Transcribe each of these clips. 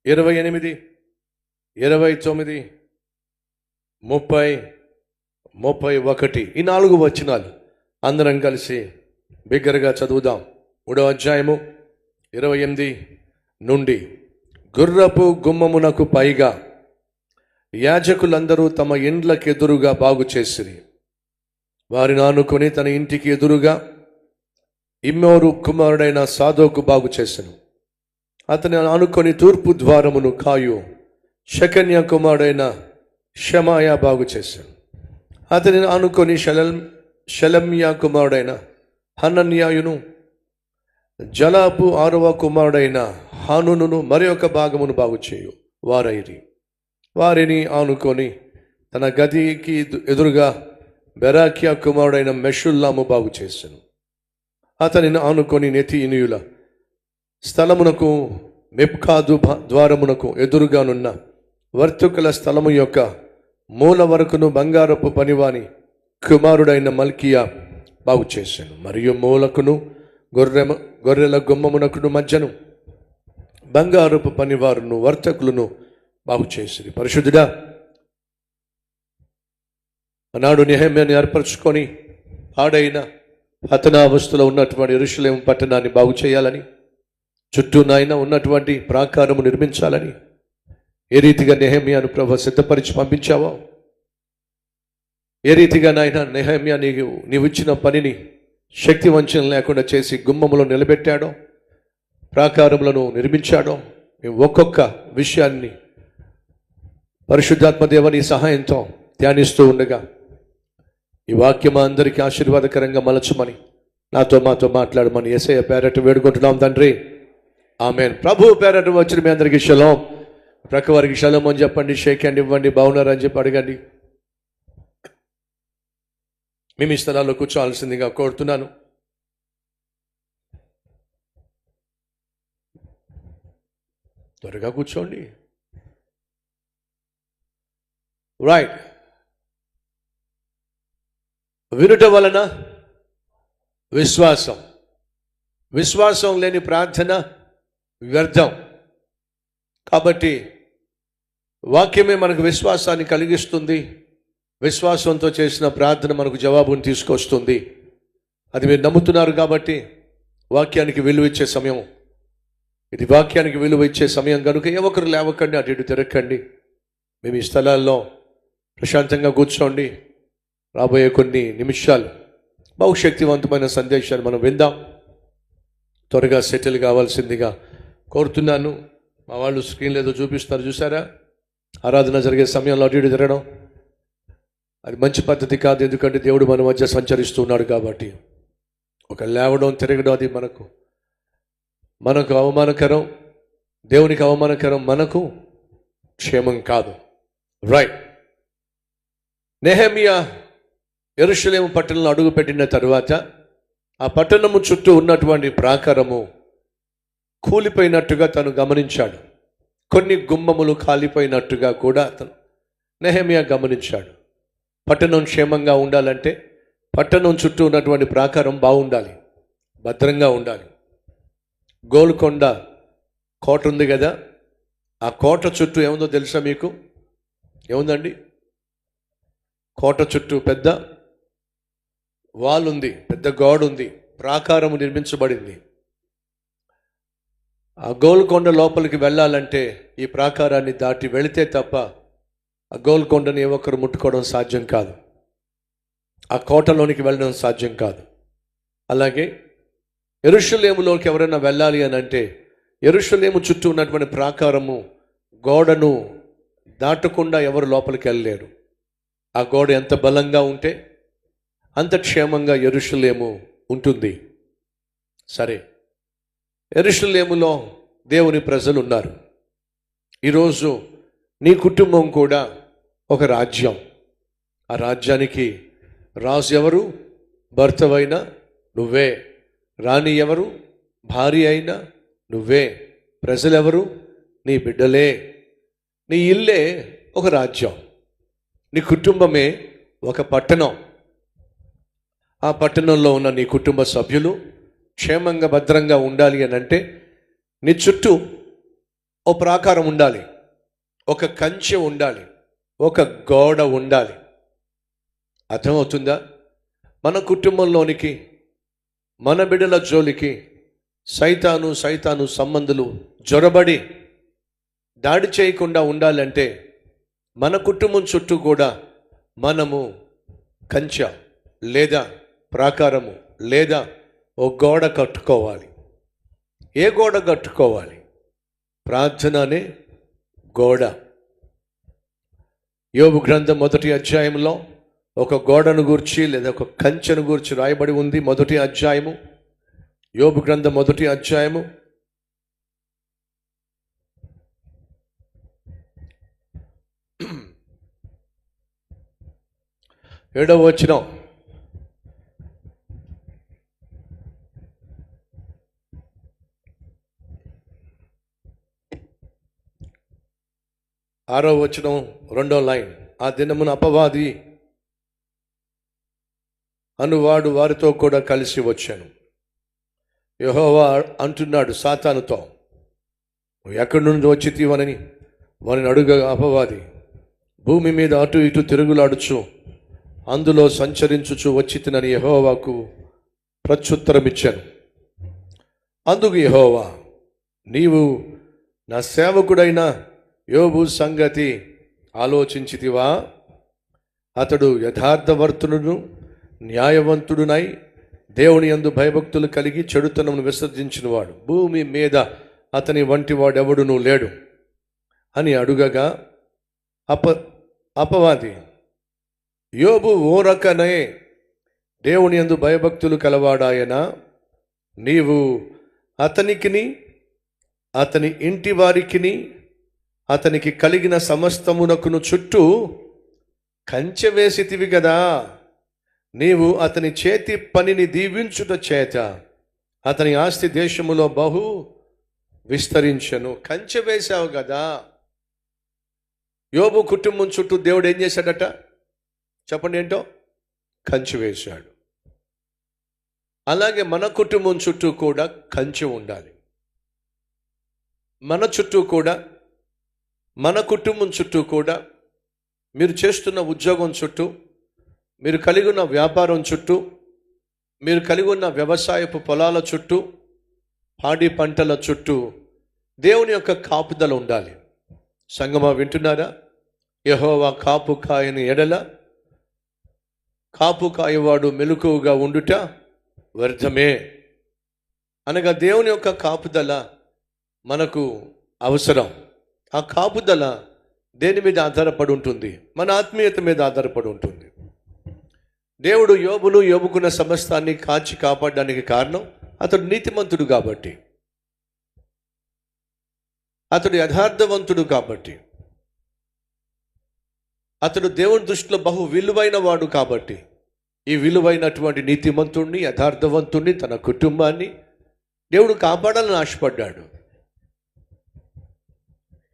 28, 29, 30, 31 ఈ 4 వచనాలు అందరం కలిసి బిగ్గరగా చదువుదాం. 3వ అధ్యాయము 28 నుండి. గుర్రపు గుమ్మమునకు పైగా యాజకులందరూ తమ ఇండ్లకెదురుగా బాగు చేసిరి. వారిని ఆనుకొని తన ఇంటికి ఎదురుగా ఇమ్మోరు కుమారుడైన సాదోకు బాగు చేసెను. అతని ఆనుకొని తూర్పు ద్వారమును కాయు షెకన్యా కుమారుడైన షమాయా బాగు చేశాను. అతనిని ఆనుకొని షెలమ్యా కుమారుడైన హనన్యాయును, జలాపు 6వ కుమారుడైన హానును మరి ఒక భాగమును బాగు చేయు వారైరి. వారిని ఆనుకొని తన గదికి ఎదురుగా బెరాకియా కుమారుడైన మెషుల్లాము బాగు చేశాను. అతనిని ఆనుకొని నెతీయుల స్థలమునకు మెప్కాదు ద్వారమునకు ఎదురుగానున్న వర్తుకుల స్థలము యొక్క మూల వరకును బంగారపు పనివాని కుమారుడైన మల్కియా బాగు చేశాను. మరియు మూలకును గొర్రెల గుమ్మమునకును మధ్యను బంగారపు పనివారును వర్తకులను బాగు చేసింది. పరిశుద్ధుడా, ఆనాడు నెహెమ్యాని ఏర్పరచుకొని పాడైన హతనావస్థలో ఉన్నటువంటి యెరూషలేము పట్టణాన్ని బాగు చేయాలని, చుట్టూ నాయన ఉన్నటువంటి ప్రాకారము నిర్మించాలని ఏ రీతిగా నెహెమ్యాను ప్రభు సిద్ధపరిచి పంపించావో, ఏ రీతిగా నాయన నెహెమ్యా నీవు ఇచ్చిన పనిని శక్తి వంచన లేకుండా చేసి గుమ్మములో నిలబెట్టాడో, ప్రాకారములను నిర్మించాడో, మేము ఒక్కొక్క విషయాన్ని పరిశుద్ధాత్మ దేవుని సహాయంతో ధ్యానిస్తూ ఉండగా ఈ వాక్యం అందరికీ ఆశీర్వాదకరంగా మలచమని, మాతో మాట్లాడమని యేసయ్య పేరట వేడుకుంటున్నాం తండ్రి, ఆమేన్. ప్రభు పేరట వచ్చిన మీ అందరికీ షలోం. ప్రక్క వారికి షలోం అని చెప్పండి, షేక్ హ్యాండ్ ఇవ్వండి, బాగున్నారని చెప్పి అడగండి. మేము ఈ స్థలాల్లో కూర్చోవాల్సిందిగా కోరుతున్నాను. త్వరగా కూర్చోండి. రైట్. వినుట వలన విశ్వాసం, విశ్వాసం లేని ప్రార్థన వ్యర్థం. కాబట్టి వాక్యమే మనకు విశ్వాసాన్ని కలిగిస్తుంది. విశ్వాసంతో చేసిన ప్రార్థన మనకు జవాబును తీసుకొస్తుంది. అది మీరు నమ్ముతున్నారు కాబట్టి వాక్యానికి విలువ ఇచ్చే సమయం ఇది. వాక్యానికి విలువ ఇచ్చే సమయం కనుక ఏ ఒక్కరు లేవకండి, అటు ఇటు తిరగకండి. మేము ఈ స్థలాల్లో ప్రశాంతంగా కూర్చోండి. రాబోయే కొన్ని నిమిషాలు బహుశక్తివంతమైన సందేశాన్ని మనం విందాం. త్వరగా సెటిల్ కావాల్సిందిగా కోరుతున్నాను. మా వాళ్ళు స్క్రీన్లో ఏదో చూపిస్తున్నారు, చూసారా? ఆరాధన జరిగే సమయంలో అటు ఇటు తిరగడం అది మంచి పద్ధతి కాదు. ఎందుకంటే దేవుడు మన మధ్య సంచరిస్తున్నాడు కాబట్టి. ఒక లేవడం తిరగడం అది మనకు అవమానకరం, దేవునికి అవమానకరం, మనకు క్షేమం కాదు. రైట్. నెహెమ్యా యెరూషలేము పట్టణంలో అడుగుపెట్టిన తరువాత ఆ పట్టణము చుట్టూ ఉన్నటువంటి ప్రాకారము కూలిపోయినట్టుగా తను గమనించాడు. కొన్ని గుమ్మములు కాలిపోయినట్టుగా కూడా నెహెమ్యా గమనించాడు. పట్టణం క్షేమంగా ఉండాలంటే పట్టణం చుట్టూ ఉన్నటువంటి ప్రాకారం బాగుండాలి, భద్రంగా ఉండాలి. గోల్కొండ కోట ఉంది కదా, ఆ కోట చుట్టూ ఏముందో తెలుసా మీకు? ఏముందండి? కోట చుట్టూ పెద్ద వాల్ ఉంది, పెద్ద గోడ ఉంది, ప్రాకారము నిర్మించబడింది. ఆ గోల్కొండ లోపలికి వెళ్ళాలంటే ఈ ప్రాకారాన్ని దాటి వెళితే తప్ప ఆ గోల్కొండని ఏ ఒక్కరు ముట్టుకోవడం సాధ్యం కాదు. ఆ కోటలోనికి వెళ్ళడం సాధ్యం కాదు. అలాగే యెరూషలేములోకి ఎవరైనా వెళ్ళాలి అని అంటే యెరూషలేము చుట్టూ ఉన్నటువంటి ప్రాకారము గోడను దాటకుండా ఎవరు లోపలికి వెళ్ళలేరు. ఆ గోడ ఎంత బలంగా ఉంటే అంత క్షేమంగా యెరూషలేము ఉంటుంది. సరే, యెరూషలేములో దేవుని ప్రజలు ఉన్నారు. ఈరోజు నీ కుటుంబం కూడా ఒక రాజ్యం. ఆ రాజ్యానికి రాజు ఎవరు? భర్తవైనా నువ్వే. రాణి ఎవరు? భార్య అయినా నువ్వే. ప్రజలెవరు? నీ బిడ్డలే. నీ ఇల్లే ఒక రాజ్యం. నీ కుటుంబమే ఒక పట్టణం. ఆ పట్టణంలో ఉన్న నీ కుటుంబ సభ్యులు క్షేమంగా భద్రంగా ఉండాలి అని అంటే నీ చుట్టూ ఓ ప్రాకారం ఉండాలి, ఒక కంచె ఉండాలి, ఒక గోడ ఉండాలి. అర్థమవుతుందా? మన కుటుంబంలోనికి, మన బిడ్డల జోలికి సైతాను సంబంధులు జొరబడి దాడి చేయకుండా ఉండాలంటే మన కుటుంబం చుట్టూ కూడా మనము కంచె లేదా ప్రాకారము లేదా ఓ గోడ కట్టుకోవాలి. ఏ గోడ కట్టుకోవాలి? ప్రార్థన అనే గోడ. యోబు గ్రంథం 1వ అధ్యాయంలో ఒక గోడను గూర్చి లేదా ఒక కంచెను గూర్చి రాయబడి ఉంది. 1వ అధ్యాయము, యోబు గ్రంథం 1వ అధ్యాయము 7వ వచనం. ఆరో వచనం 2వ లైన్. ఆ దినమున అపవాది అనువాడు వారితో కూడా కలిసి వచ్చాను. యెహోవా అంటున్నాడు సాతానుతో, ఎక్కడి నుండి వచ్చితివనని వారిని అడుగగా అపవాది, భూమి మీద అటు ఇటు తిరుగులాడుచు అందులో సంచరించుచు వచ్చితినని యెహోవాకు ప్రత్యుత్తరమిచ్చాను. అందుకు యెహోవా, నీవు నా సేవకుడైన యోబు సంగతి ఆలోచించితివా? అతడు యథార్థవర్తుడును న్యాయవంతుడునై దేవుని యందు భయభక్తులు కలిగి చెడుతనమును విసర్జించినవాడు, భూమి మీద అతని వంటి వాడెవడునూ లేడు అని అడుగగా అపవాది, యోబు ఓరకనే దేవుని యందు భయభక్తులు కలవాడాయన, నీవు అతనికిని అతని ఇంటి వారికిని అతనికి కలిగిన సమస్తమునకును చుట్టూ కంచె వేసితివి కదా. నీవు అతని చేతి పనిని దీవించుట చేత అతని ఆస్తి దేశములో బహు విస్తరించెను. కంచె వేశావు కదా. యోబు కుటుంబం చుట్టూ దేవుడు ఏం చేశాడట? చెప్పండి ఏంటో? కంచె వేశాడు. అలాగే మన కుటుంబం చుట్టూ కూడా కంచె ఉండాలి. మన చుట్టూ కూడా, మన కుటుంబం చుట్టూ కూడా, మీరు చేస్తున్న ఉద్యోగం చుట్టూ, మీరు కలిగి ఉన్న వ్యాపారం చుట్టూ, మీరు కలిగి ఉన్న వ్యవసాయపు పొలాల చుట్టూ, పాడి పంటల చుట్టూ దేవుని యొక్క కాపుదల ఉండాలి. సంగమా వింటున్నారా? యెహోవా కాపు కాయని ఎడల కాపు కాయవాడు మెలకువగా ఉండుట వ్యర్థమే. అనగా దేవుని యొక్క కాపుదల మనకు అవసరం. ఆ కాపుదల దేని మీద ఆధారపడి ఉంటుంది? మన ఆత్మీయత మీద ఆధారపడి ఉంటుంది. దేవుడు యోబుకున్న సమస్తాన్ని కాచి కాపాడడానికి కారణం అతడు నీతిమంతుడు కాబట్టి, అతడు యథార్థవంతుడు కాబట్టి, అతడు దేవుని దృష్టిలో బహు విలువైన వాడు కాబట్టి, ఈ విలువైనటువంటి నీతిమంతుణ్ణి, యథార్థవంతుణ్ణి, తన కుటుంబాన్ని దేవుడు కాపాడాలని ఆశపడ్డాడు.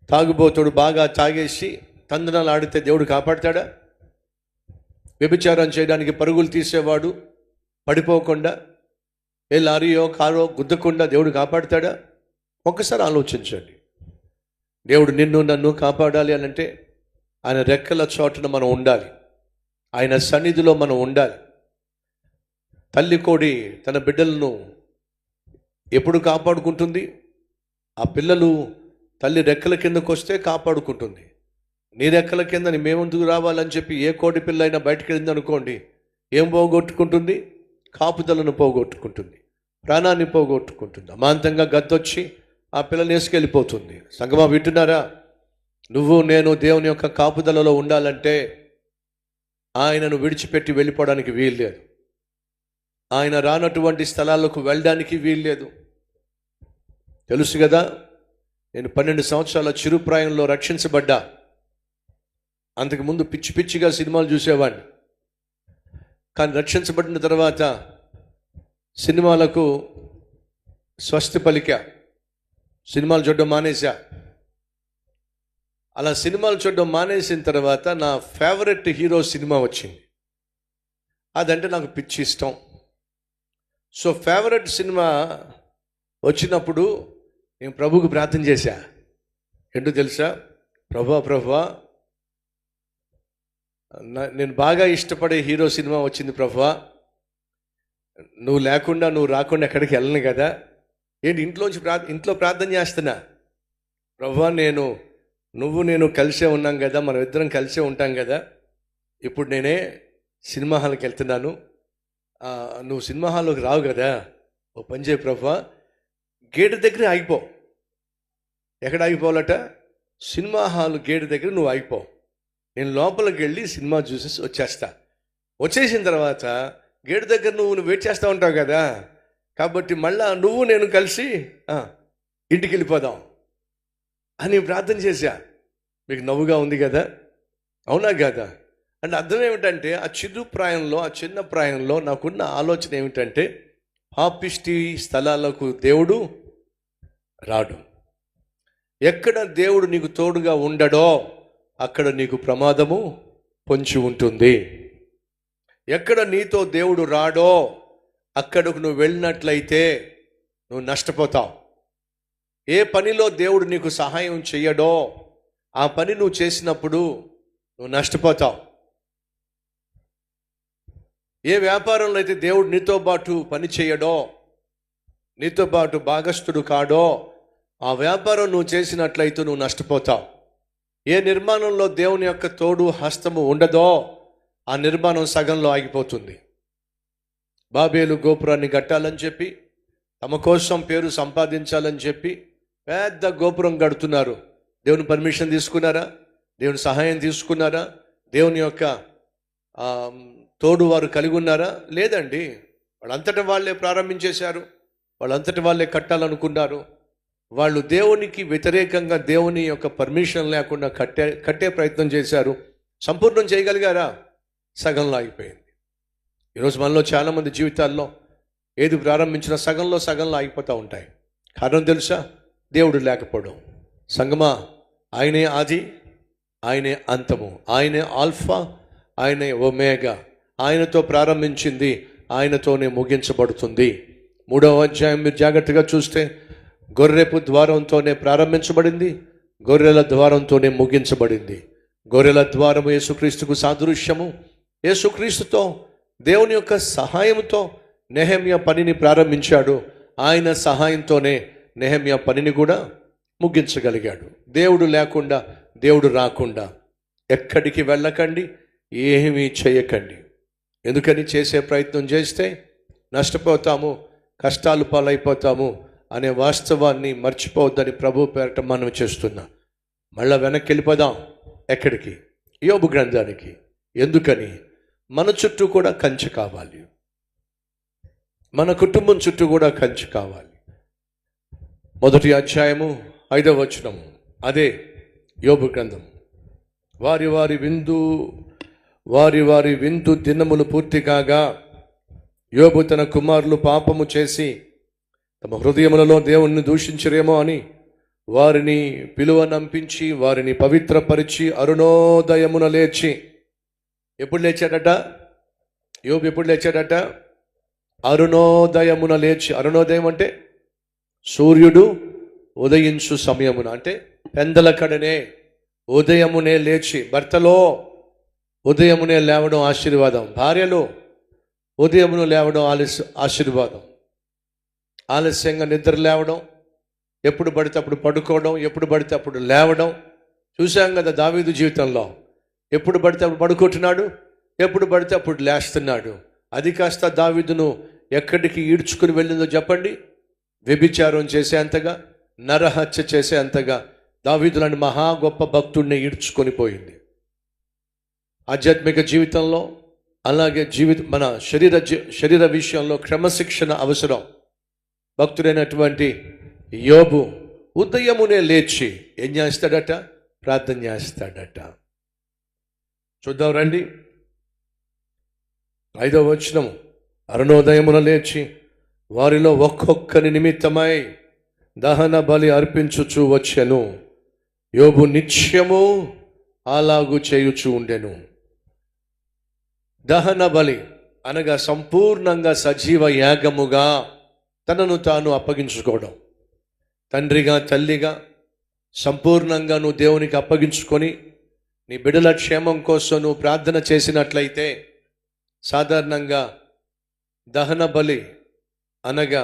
తాగుబోతుడు బాగా తాగేసి తందనాలు ఆడితే దేవుడు కాపాడతాడా? వ్యభిచారం చేయడానికి పరుగులు తీసేవాడు పడిపోకుండా, ఏ లారీయో కారో గుద్దకుండా దేవుడు కాపాడతాడా? ఒక్కసారి ఆలోచించండి. దేవుడు నిన్ను నన్ను కాపాడాలి అని అంటే ఆయన రెక్కల చోటున మనం ఉండాలి, ఆయన సన్నిధిలో మనం ఉండాలి. తల్లి కోడి తన బిడ్డలను ఎప్పుడు కాపాడుకుంటుంది? ఆ పిల్లలు తల్లి రెక్కల కిందకు వస్తే కాపాడుకుంటుంది. నీ రెక్కల కింద మేమెందుకు రావాలని చెప్పి ఏ కోడి పిల్ల అయినా బయటకు వెళ్ళింది అనుకోండి, ఏం పోగొట్టుకుంటుంది? కాపుదలను పోగొట్టుకుంటుంది, ప్రాణాన్ని పోగొట్టుకుంటుంది. అమాంతంగా గద్దొచ్చి ఆ పిల్లని వేసుకెళ్ళిపోతుంది. సంగమా వింటున్నారా? నువ్వు నేను దేవుని యొక్క కాపుదలలో ఉండాలంటే ఆయనను విడిచిపెట్టి వెళ్ళిపోవడానికి వీల్లేదు. ఆయన రానటువంటి స్థలాలకు వెళ్ళడానికి వీల్లేదు. తెలుసు కదా, నేను 12 సంవత్సరాల చిరుప్రాయంలో రక్షించబడ్డా. అంతకుముందు పిచ్చి పిచ్చిగా సినిమాలు చూసేవాడిని. కానీ రక్షించబడిన తర్వాత సినిమాలకు స్వస్తి పలికా, సినిమాలు చూడడం మానేశా. అలా సినిమాలు చూడడం మానేసిన తర్వాత నా ఫేవరెట్ హీరో సినిమా వచ్చింది. అదంటే నాకు పిచ్చి ఇష్టం. సో ఫేవరెట్ సినిమా వచ్చినప్పుడు నేను ప్రభువుకు ప్రార్థన చేశా, ఏంటో తెలుసా? ప్రభువా నేను బాగా ఇష్టపడే హీరో సినిమా వచ్చింది ప్రభువా, నువ్వు లేకుండా నువ్వు రాకుండా ఎక్కడికి వెళ్ళను కదా, ఏంటి ఇంట్లో ప్రార్థన చేస్తున్నా. ప్రభువా నేను కలిసే ఉన్నాం కదా, మనం ఇద్దరం కలిసే ఉంటాం కదా, ఇప్పుడు నేనే సినిమా హాల్కి వెళ్తున్నాను, నువ్వు సినిమా హాల్లోకి రావు కదా, ఓ పని చేయి ప్రభువా, గేటు దగ్గర ఆగిపో. ఎక్కడ ఆగిపోవాలట? సినిమా హాల్ గేటు దగ్గర నువ్వు ఆగిపో, నేను లోపలికి వెళ్ళి సినిమా చూసేసి వచ్చేసిన తర్వాత గేటు దగ్గర నువ్వు వెయిట్ చేస్తూ ఉంటావు కదా, కాబట్టి మళ్ళా నేను కలిసి ఇంటికి వెళ్ళిపోదాం అని ప్రార్థన చేశా. మీకు నవ్వుగా ఉంది కదా, అవునా కదా? అంటే అర్థం ఏమిటంటే, ఆ చిన్న ప్రాయంలో నాకున్న ఆలోచన ఏమిటంటే, పాపిష్టి స్థలాలకు దేవుడు రాడు. ఎక్కడ దేవుడు నీకు తోడుగా ఉండడో అక్కడ నీకు ప్రమాదము పొంచి ఉంటుంది. ఎక్కడ నీతో దేవుడు రాడో అక్కడకు నువ్వు వెళ్ళినట్లయితే నువ్వు నష్టపోతావు. ఏ పనిలో దేవుడు నీకు సహాయం చెయ్యడో ఆ పని నువ్వు చేసినప్పుడు నువ్వు నష్టపోతావు. ఏ వ్యాపారంలో అయితే దేవుడు నీతో పాటు పని చేయడో, నీతో పాటు భాగస్థుడు కాడో, ఆ వ్యాపారం నువ్వు చేసినట్లయితే నువ్వు నష్టపోతావు. ఏ నిర్మాణంలో దేవుని యొక్క తోడు హస్తము ఉండదో ఆ నిర్మాణం సగంలో ఆగిపోతుంది. బాబేలు గోపురాన్ని కట్టాలని చెప్పి, తమ కోసం పేరు సంపాదించాలని చెప్పి పెద్ద గోపురం కడుతున్నారు. దేవుని పర్మిషన్ తీసుకున్నారా? దేవుని సహాయం తీసుకున్నారా? దేవుని యొక్క తోడు వారు కలిగి ఉన్నారా? లేదండి. వాళ్ళంతటి వాళ్ళే ప్రారంభించేశారు, వాళ్ళంతటి వాళ్ళే కట్టాలనుకున్నారు. వాళ్ళు దేవునికి వ్యతిరేకంగా దేవుని యొక్క పర్మిషన్ లేకుండా కట్టే ప్రయత్నం చేశారు. సంపూర్ణం చేయగలిగారా? సగంలో ఆగిపోయింది. ఈరోజు మనలో చాలామంది జీవితాల్లో ఏది ప్రారంభించినా సగంలో ఆగిపోతూ ఉంటాయి. కారణం తెలుసా? దేవుడు లేకపోవడం. సంగమా, ఆయనే ఆది, ఆయనే అంతము, ఆయనే ఆల్ఫా, ఆయనే ఒమేగా. ఆయనతో ప్రారంభించింది ఆయనతోనే ముగించబడుతుంది. 3వ అధ్యాయం మీరు జాగ్రత్తగా చూస్తే, గొర్రెపు ద్వారంతోనే ప్రారంభించబడింది, గొర్రెల ద్వారంతోనే ముగించబడింది. గొర్రెల ద్వారము యేసుక్రీస్తుకు సాదృశ్యము. యేసుక్రీస్తుతో దేవుని యొక్క సహాయంతో నెహెమ్యా పనిని ప్రారంభించాడు. ఆయన సహాయంతోనే నెహెమ్యా పనిని కూడా ముగించగలిగాడు. దేవుడు లేకుండా, దేవుడు రాకుండా ఎక్కడికి వెళ్ళకండి, ఏమీ చేయకండి. ఎందుకని? చేసే ప్రయత్నం చేస్తే నష్టపోతాము, కష్టాలు పాలైపోతాము అనే వాస్తవాన్ని మర్చిపోవద్దని ప్రభు పేరట మనం చేస్తున్నా. మళ్ళా వెనక్కి వెళ్ళిపోదాం. ఎక్కడికి? యోబు గ్రంథానికి. ఎందుకని? మన చుట్టూ కూడా కంచె కావాలి, మన కుటుంబం చుట్టూ కూడా కంచె కావాలి. 1వ అధ్యాయము 5వ వచనము, అదే యోబు గ్రంథం. వారి విందు దినములు పూర్తి కాగా యోబు తన కుమారులు పాపము చేసి తమ హృదయములలో దేవుణ్ణి దూషించరేమో అని వారిని పిలువనంపించి వారిని పవిత్రపరిచి అరుణోదయమున లేచి. ఎప్పుడు లేచాడట యోబు? ఎప్పుడు లేచాడట? అరుణోదయమున లేచి. అరుణోదయం అంటే సూర్యుడు ఉదయించు సమయమున, అంటే పెందలకడనే ఉదయమునే లేచి. భర్తలో ఉదయమునే లేవడం ఆశీర్వాదం, భార్యలో ఉదయమును లేవడం ఆశీర్వాదం. ఆలస్యంగా నిద్ర లేవడం, ఎప్పుడు పడితే అప్పుడు పడుకోవడం, ఎప్పుడు పడితే అప్పుడు లేవడం చూసాం కదా దావీదు జీవితంలో. ఎప్పుడు పడితే అప్పుడు పడుకుంటున్నాడు, ఎప్పుడు పడితే అప్పుడు లేస్తున్నాడు. అది కాస్త దావీదును ఎక్కడికి ఈడ్చుకుని వెళ్ళిందో చెప్పండి? వ్యభిచారం చేసేంతగా, నరహత్య చేసేంతగా దావీదు లాంటి మహా గొప్ప భక్తుడిని ఈడ్చుకొని పోయింది. ఆధ్యాత్మిక జీవితంలో అలాగే మన శరీర విషయంలో క్రమశిక్షణ అవసరం. భక్తుడైనటువంటి యోబు ఉదయమునే లేచి ఏం చేస్తాడట? ప్రార్థన చేస్తాడట. చూద్దాం రండి. 5వ వచనము, అరుణోదయమున లేచి వారిలో ఒక్కొక్కరి నిమిత్తమై దహన బలి అర్పించుచూ వచ్చెను. యోబు నిత్యము అలాగు చేయుచూ ఉండెను. దహన బలి అనగా సంపూర్ణంగా సజీవ యాగముగా తనను తాను అప్పగించుకోవడం. తండ్రిగా, తల్లిగా, సంపూర్ణంగా నువ్వు దేవునికి అప్పగించుకొని నీ బిడ్డల క్షేమం కోసం నువ్వు ప్రార్థన చేసినట్లయితే సాధారణంగా దహన బలి అనగా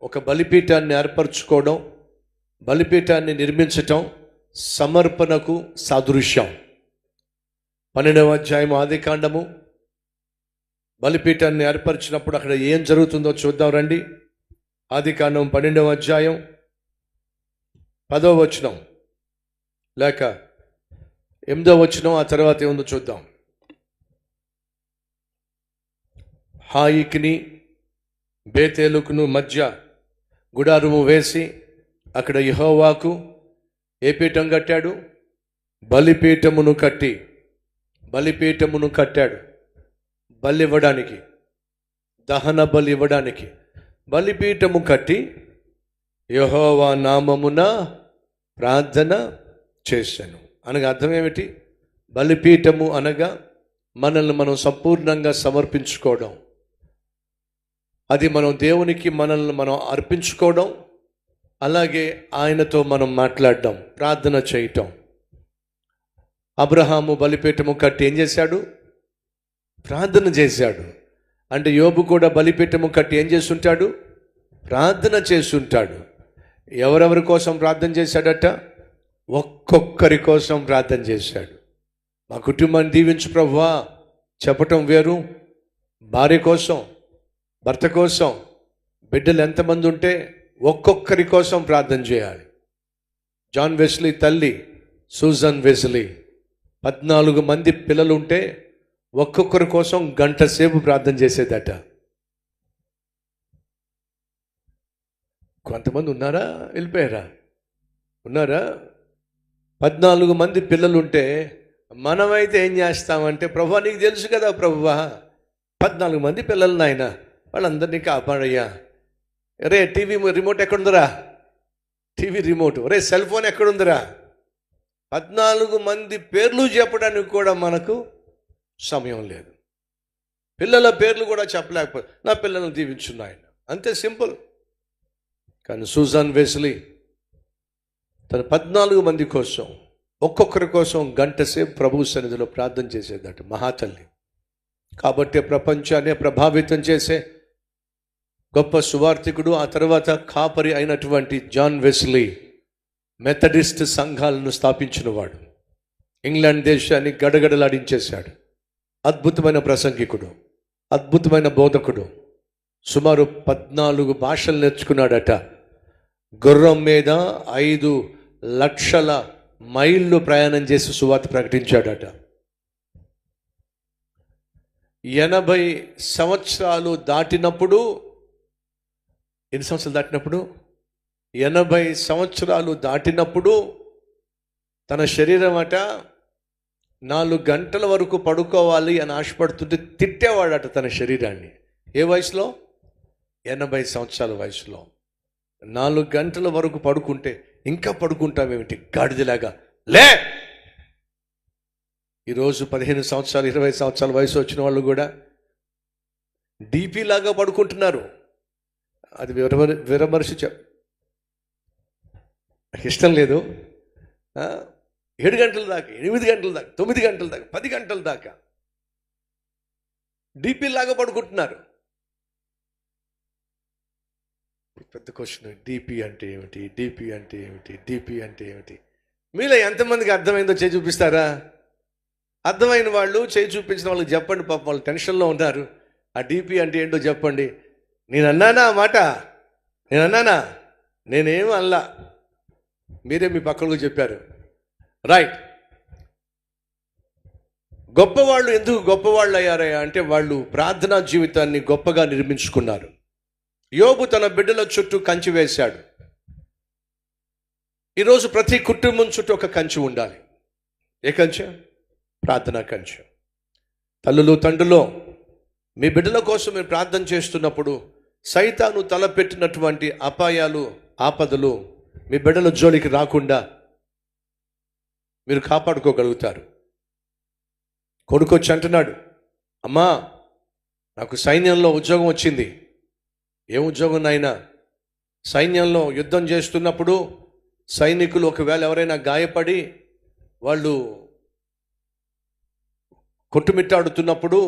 ఒక బలిపీఠాన్ని ఏర్పరచుకోవడం, బలిపీఠాన్ని నిర్మించటం సమర్పణకు సాదృశ్యం. 12వ అధ్యాయం ఆదికాండము బలిపీఠాన్ని ఏర్పరిచినప్పుడు అక్కడ ఏం జరుగుతుందో చూద్దాం రండి. ఆదికాండం 12వ అధ్యాయం 10వ వచనం లేక 8వ వచనం, ఆ తర్వాత ఏముందో చూద్దాం. హాయికిని బేతేలుకును మధ్య గుడారము వేసి అక్కడ యెహోవాకు ఏ పీఠం కట్టాడు? బలిపీఠమును కట్టాడు. బలి ఇవ్వడానికి, దహన బలి ఇవ్వడానికి బలిపీఠము కట్టి యెహోవా నామమున ప్రార్థన చేశాను. అనగా అర్థం ఏమిటి? బలిపీఠము అనగా మనల్ని మనం సంపూర్ణంగా సమర్పించుకోవడం, అది మనం దేవునికి మనల్ని మనం అర్పించుకోవడం, అలాగే ఆయనతో మనం మాట్లాడడం, ప్రార్థన చేయటం. అబ్రహాము బలిపీఠము కట్టి ఏం చేశాడు? ప్రార్థన చేశాడు. అంటే యోబు కూడా బలిపీఠము కట్టి ఏం చేస్తుంటాడు? ప్రార్థన చేస్తుంటాడు. ఎవరెవరి కోసం ప్రార్థన చేశాడట? ఒక్కొక్కరి కోసం ప్రార్థన చేశాడు. మా కుటుంబాన్ని దీవించు ప్రభువా చెప్పటం వేరు, భార్య కోసం, భర్త కోసం, బిడ్డలు ఎంతమంది ఉంటే ఒక్కొక్కరి కోసం ప్రార్థన చేయాలి. జాన్ వెస్లీ తల్లి సూజన్ వెస్లీ 14 మంది పిల్లలు ఉంటే ఒక్కొక్కరి కోసం గంట సేపు ప్రార్థన చేసేదట. కొంతమంది ఉన్నారా? వెళ్ళిపోయారా? ఉన్నారా? 14 మంది పిల్లలు ఉంటే మనమైతే ఏం చేస్తామంటే, ప్రభువా నీకు తెలుసు కదా ప్రభువా, 14 మంది పిల్లలు నాయన, వాళ్ళందరినీ కాపాడయ్యా. అరే టీవీ రిమోట్ ఎక్కడుందిరా? TV remote. అరే సెల్ ఫోన్ ఎక్కడుందిరా? 14 మంది పేర్లు చెప్పడానికి కూడా మనకు సమయం లేదు. పిల్లల పేర్లు కూడా చెప్పలేకపోతే నా పిల్లలను దీవించున్నాయన, అంతే సింపుల్. కానీ సూజన్ వెస్లీ తన 14 మంది కోసం, ఒక్కొక్కరి కోసం గంట సేపు ప్రభు సన్నిధిలో ప్రార్థన చేసేదట మహాతల్లి. కాబట్టి ప్రపంచాన్ని ప్రభావితం చేసే గొప్ప సువార్థికుడు, ఆ తర్వాత కాపరి అయినటువంటి జాన్ వెస్లీ మెథడిస్ట్ సంఘాలను స్థాపించినవాడు. ఇంగ్లాండ్ దేశాన్ని గడగడలాడించేశాడు. అద్భుతమైన ప్రసంగికుడు, అద్భుతమైన బోధకుడు. సుమారు 14 భాషలు నేర్చుకున్నాడట. గుర్రం మీద 5 లక్షల మైళ్ళు ప్రయాణం చేసి సువార్త ప్రకటించాడట. 80 సంవత్సరాలు దాటినప్పుడు, ఎన్ని సంవత్సరాలు దాటినప్పుడు? 80 సంవత్సరాలు దాటినప్పుడు తన శరీరం అట 4 గంటల వరకు పడుకోవాలి అని ఆశపడుతుంటే తిట్టేవాడట తన శరీరాన్ని. ఏ వయసులో? 80 సంవత్సరాల వయసులో. 4 గంటల వరకు పడుకుంటే ఇంకా పడుకుంటామేమిటి గాడిదలాగా, లే. ఈరోజు 15 సంవత్సరాలు 20 సంవత్సరాల వయసు వచ్చిన వాళ్ళు కూడా డీపీ లాగా పడుకుంటున్నారు. అది విరమర్శి ఇష్టం లేదు. 7 గంటల దాకా, 8 గంటల దాకా, 9 గంటల దాకా, 10 గంటల దాకా డీపీ లాగా పడుకుంటున్నారు. పెద్ద క్వశ్చన్, డీపీ అంటే ఏమిటి? డీపీ అంటే ఏమిటి? డీపీ అంటే ఏమిటి? మీలో ఎంతమందికి అర్థమైందో చేయి చూపిస్తారా? అర్థమైన వాళ్ళు చేయి చూపించిన వాళ్ళకి చెప్పండి. పాపం వాళ్ళు టెన్షన్లో ఉన్నారు. ఆ డీపీ అంటే ఏంటో చెప్పండి. నేను అన్నానా ఆ మాట? నేను అన్నానా? నేనేం అల్లా, మీరే మీ పక్కలకు చెప్పారు. రైట్. గొప్పవాళ్ళు ఎందుకు గొప్పవాళ్ళు అయ్యారయ్యా అంటే వాళ్ళు ప్రార్థనా జీవితాన్ని గొప్పగా నిర్మించుకున్నారు. యోబు తన బిడ్డల చుట్టూ కంచి వేశాడు. ఈరోజు ప్రతి కుటుంబం చుట్టూ ఒక కంచి ఉండాలి. ఏ కంచె? ప్రార్థనా కంచె. తల్లులు తండ్రులు, మీ బిడ్డల కోసం మీరు ప్రార్థన చేస్తున్నప్పుడు సైతాను తలపెట్టినటువంటి అపాయాలు, ఆపదలు మీ బిడ్డల జోలికి రాకుండా మీరు కాపాడుకోగలుగుతారు. కొడుకొచ్చి అంటున్నాడు, అమ్మా నాకు సైన్యంలో ఉద్యోగం వచ్చింది. ఏం ఉద్యోగం నాయనా? సైన్యంలో యుద్ధం చేస్తున్నప్పుడు సైనికులు ఒకవేళ ఎవరైనా గాయపడి వాళ్ళు కొట్టుమిట్టాడుతున్నప్పుడు